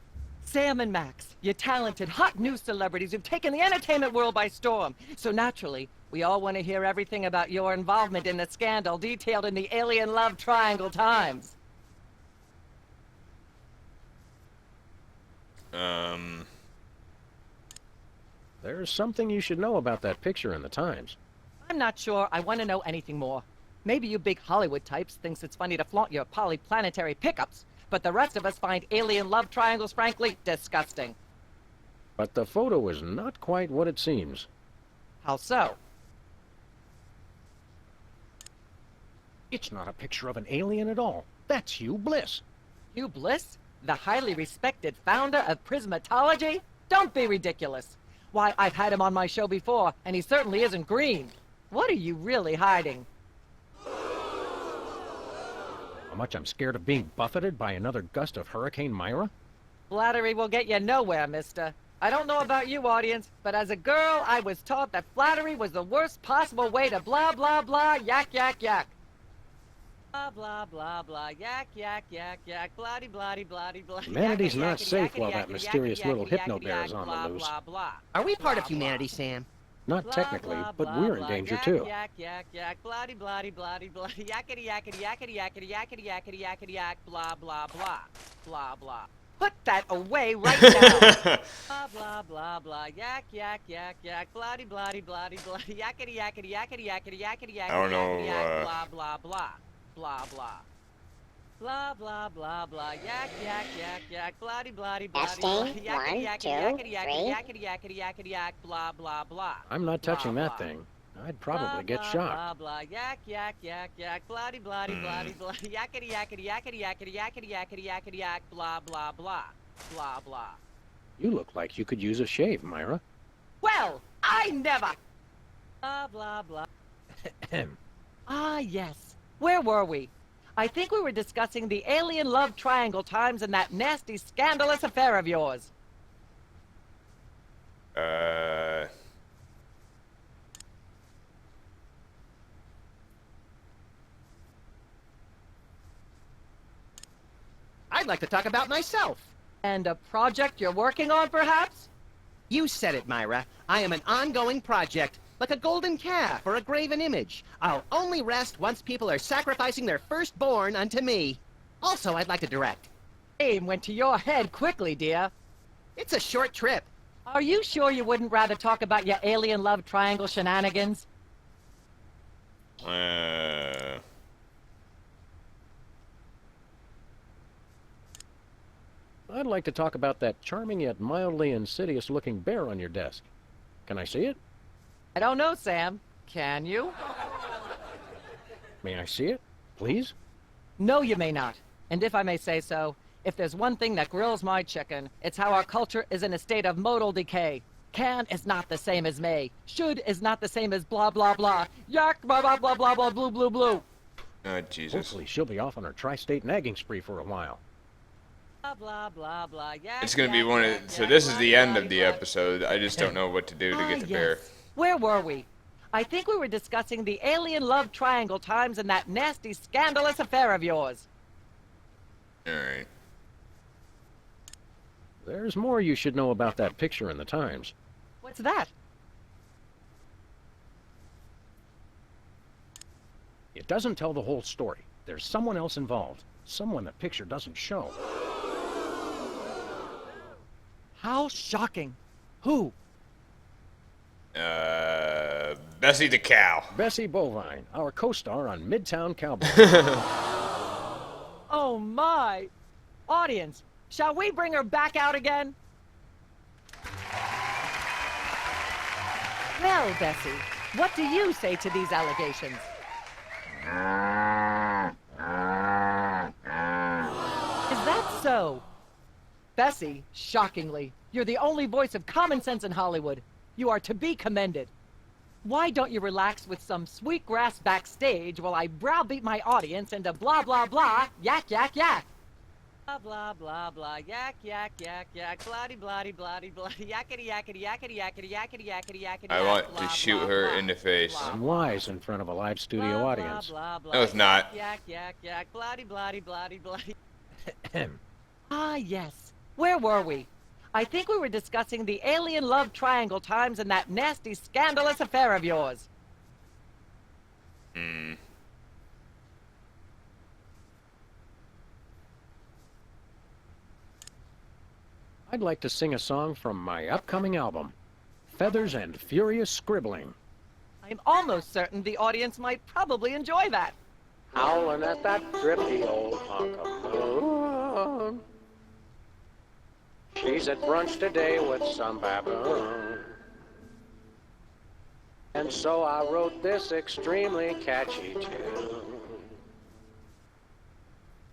Sam and Max, you're talented, hot new celebrities who've taken the entertainment world by storm. So naturally, we all want to hear everything about your involvement in the scandal detailed in the Alien Love Triangle Times. There's something you should know about that picture in the Times. I'm not sure I want to know anything more. Maybe you big Hollywood types thinks it's funny to flaunt your polyplanetary pickups, but the rest of us find alien love triangles, frankly, disgusting. But the photo is not quite what it seems. How so? It's not a picture of an alien at all. That's Hugh Bliss. Hugh Bliss? The highly respected founder of Prismatology? Don't be ridiculous. Why, I've had him on my show before, and he certainly isn't green. What are you really hiding? How much I'm scared of being buffeted by another gust of Hurricane Myra? Flattery will get you nowhere, mister. I don't know about you, audience, but as a girl, I was taught that flattery was the worst possible way to blah, blah, blah, yak, yak, yak. Blah, blah, blah, blah, yak, yak, yak, yak, bloody, bloody, bloody, bloody. Humanity's not safe while that mysterious little hypno bear is on the loose. Are we part of humanity, Sam? Not technically, but we're in danger too. Yak, yak, yak, bloody, bloody, bloody, bloody, yakety, yakety, yakety, yakety, yakety, yakety, yakety, yak, blah, blah, blah, blah, blah. Put that away right now. Blah, blah, blah, blah, yak, yak, yak, yak, bloody, bloody, bloody, bloody, yakety, yakety, yakety, yakety, yakety, yakety, I don't know, yakety, yak, blah, blah, blah, blah, blah. Blah blah blah blah. Yak yak yak yak. Bloody bloody bloody. Testing. Blah. 1, 2, Yakety yakety 3. yakety yakety yakety yakety yak. Blah blah blah. I'm not touching Blah, that blah. thing. I'd probably get blah, shocked. Blah blah yak yak yak yak. Bloody bloody bloody blah. Yakety yakety yakety yakety yakety yakety yakety yak. Blah blah blah. Blah blah. You look like you could use a shave, Myra. Well, I never. Blah blah blah. Ah yes. Where were we? I think we were discussing the alien love triangle times and that nasty scandalous affair of yours. I'd like to talk about myself. And a project you're working on, perhaps? You said it, Myra. I am an ongoing project, like a golden calf or a graven image. I'll only rest once people are sacrificing their firstborn unto me. Also, I'd like to direct. Name went to your head quickly, dear. It's a short trip. Are you sure you wouldn't rather talk about your alien love triangle shenanigans? I'd like to talk about that charming yet mildly insidious-looking bear on your desk. Can I see it? I don't know, Sam. Can you? May I see it, please? No, you may not. And if I may say so, if there's one thing that grills my chicken, it's how our culture is in a state of modal decay. Can is not the same as may. Should is not the same as blah, blah, blah. Yak, blah, blah, blah, blah, blah, blue, blue, blue. Oh, Jesus. Hopefully she'll be off on her tri-state nagging spree for a while. Blah, blah, blah, blah. Yak, It's gonna be yak, one yak, of... So yak, this is blah, the blah, end of the blah. episode. I just don't know what to do to get the bear. Where were we? I think we were discussing the alien love triangle times and that nasty scandalous affair of yours. Alright. There's more you should know about that picture in the Times. What's that? It doesn't tell the whole story. There's someone else involved. Someone the picture doesn't show. How shocking. Who? Bessie the cow. Bessie Bovine, our co-star on Midtown Cowboy. Oh my! Audience, shall we bring her back out again? Well, Bessie, what do you say to these allegations? Is that so? Bessie, shockingly, you're the only voice of common sense in Hollywood. You are to be commended. Why don't you relax with some sweet grass backstage while I browbeat my audience into blah blah blah, yak yak yak? Blah blah blah blah, yak yak yak yak, blahdy blahdy blahdy blahdy, yakety yakety yakety yakety yakety yakety yakety. I want to shoot her in the face. Wise in front of a live studio audience. No, it's not. Yak yak yak, blahdy blahdy blahdy blahdy. Ah yes. Where were we? I think we were discussing the alien love triangle times and that nasty scandalous affair of yours. I'd like to sing a song from my upcoming album, Feathers and Furious Scribbling. I'm almost certain the audience might probably enjoy that. Howling at that drippy old hunk of moon. She's at brunch today with some baboon. And so I wrote this extremely catchy tune.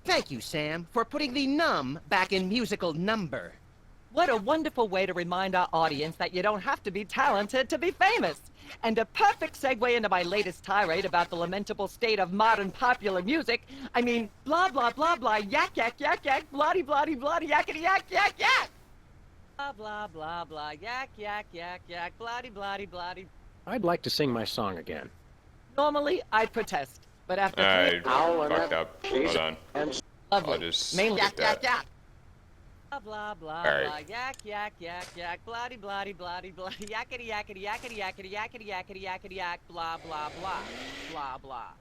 Thank you, Sam, for putting the num back in musical number. What a wonderful way to remind our audience that you don't have to be talented to be famous. And a perfect segue into my latest tirade about the lamentable state of modern popular music. I mean, blah, blah, blah, blah, yak, yak, yak, yak, bloody, bloody, bloody, yakety, yak, yak, yak. Blah, blah, blah, blah, yak, yak, yak, yak, bloody, bloody, bloody. I'd like to sing my song again. Normally, I'd protest, but after I three... fucked up. Hold on. Lovely. I'll just Mainly skip that. yak. Blah, blah, blah, All right. blah, yak, yak, yak, yak, bloody, bloody, bloody, bloody, yakety, yakety, yakety, yakety, yakety, yakety, yakety, yak, blah, blah, blah, blah, blah.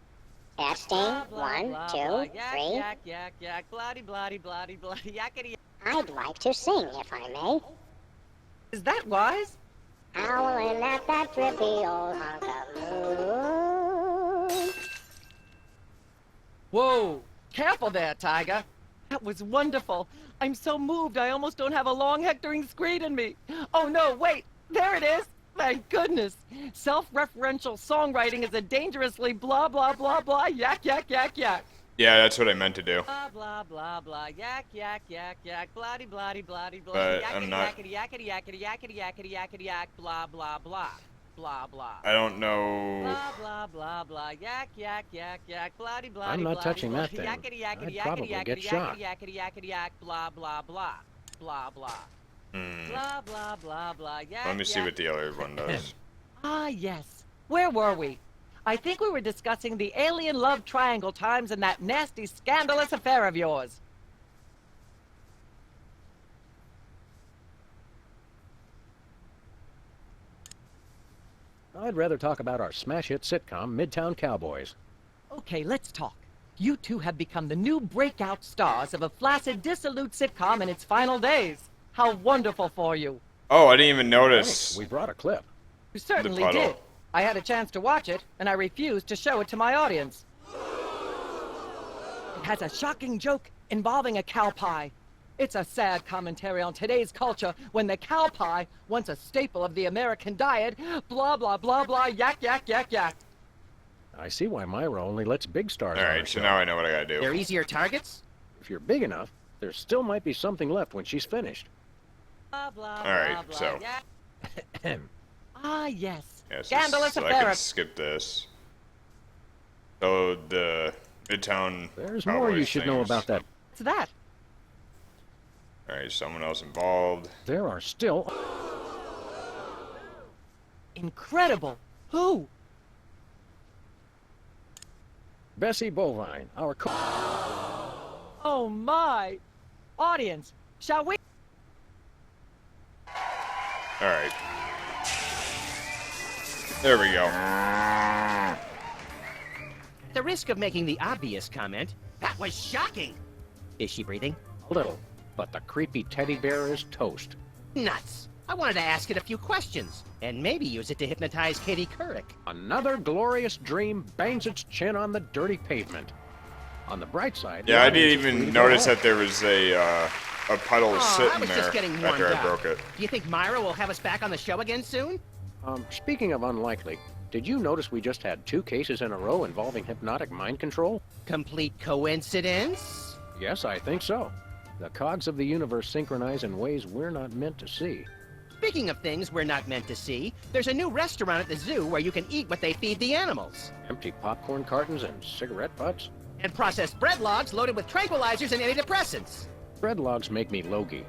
Testing. Blah, blah, 1, blah, 2, blah, yak, 3. yak, yak, yak, bloody, bloody, bloody, bloody, yakety. I'd like to sing, if I may. Is that wise? Howling at that drippy old hunk of moon. Whoa, Careful there, Tiger. That was wonderful. I'm so moved I almost don't have a long hectoring screed in me. Oh no, wait, there it is. Thank goodness. Self-referential songwriting is a dangerously blah blah blah blah yak yak yak yak. Yeah, that's what I meant to do. Blah blah blah blah yak yak yak yak bloody bloody bloody blah But yakety I'm not- yakety yakety yakety yakety yakety yakety yak blah blah blah blah blah. I don't know. Blah blah blah blah yak yak yak yak bloody bloody. I'm not bloody, touching that bloody, thing. Yakety yakety I'd yakety probably yakety get yakety shot. yakety yakety yak blah blah blah blah blah. Blah blah blah blah yak. Let me see yak. what the other one does. Ah yes. Where were we? I think we were discussing the alien love triangle times and that nasty scandalous affair of yours. I'd rather talk about our smash hit sitcom, Midtown Cowboys. Okay, let's talk. You two have become the new breakout stars of a flaccid, dissolute sitcom in its final days. How wonderful for you. Oh, I didn't even notice. We brought a clip. You certainly puddle. did. I had a chance to watch it, and I refused to show it to my audience. It has a shocking joke involving a cow pie. It's a sad commentary on today's culture when the cow pie, once a staple of the American diet, blah blah blah blah yak yak yak yak. I see why Myra only lets big stars on her Alright, so show. now I know what I gotta do. They're easier targets? If you're big enough, there still might be something left when she's finished. Blah blah Alright, blah blah so. yak. Ah yes. Yeah, so, Scandalous so I affair can of skip this. So the Midtown. There's more you should know about that. What's that? Alright, someone else involved. There are still... Incredible. Who? Bessie Bovine, our co... Oh my. Audience, shall we? Alright. There we go. At the risk of making the obvious comment, that was shocking. Is she breathing? A little, but the creepy teddy bear is toast. Nuts. I wanted to ask it a few questions, and maybe use it to hypnotize Katie Couric. Another glorious dream bangs its chin on the dirty pavement. On the bright side... Yeah, I the audience didn't is free even to go notice home. that there was a puddle I sitting was there just getting warmed after I up. broke it. Do you think Myra will have us back on the show again soon? Speaking of unlikely, did you notice we just had 2 cases in a row involving hypnotic mind control? Complete coincidence? Yes, I think so. The cogs of the universe synchronize in ways we're not meant to see. Speaking of things we're not meant to see, there's a new restaurant at the zoo where you can eat what they feed the animals. Empty popcorn cartons and cigarette butts? And processed bread logs loaded with tranquilizers and antidepressants. Bread logs make me logy.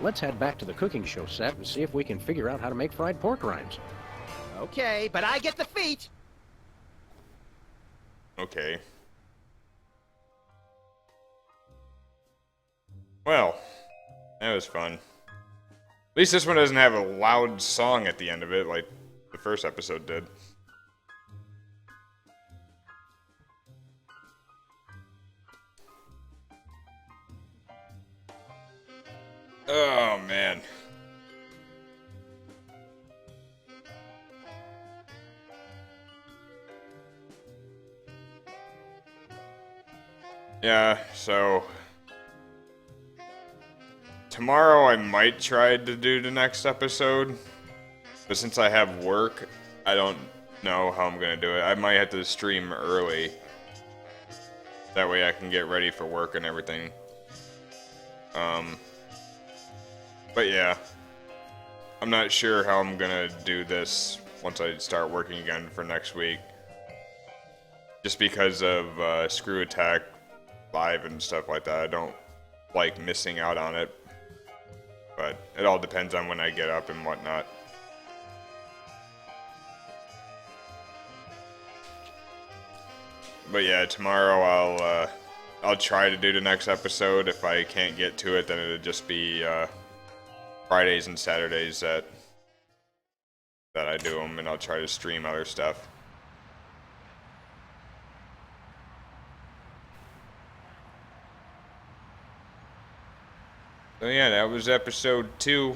Let's head back to the cooking show set and see if we can figure out how to make fried pork rinds. Okay, but I get the feet. Okay. Well, that was fun. At least this one doesn't have a loud song at the end of it like the first episode did. Oh, man. Yeah, so... tomorrow I might try to do the next episode, but since I have work, I don't know how I'm gonna do it. I might have to stream early. That way I can get ready for work and everything. But yeah. I'm not sure how I'm gonna do this once I start working again for next week. Just because of Screw Attack Live and stuff like that. I don't like missing out on it. But it all depends on when I get up and whatnot. But yeah, tomorrow I'll try to do the next episode. If I can't get to it, then it'll just be Fridays and Saturdays that I do them, and I'll try to stream other stuff. So yeah, that was episode 2.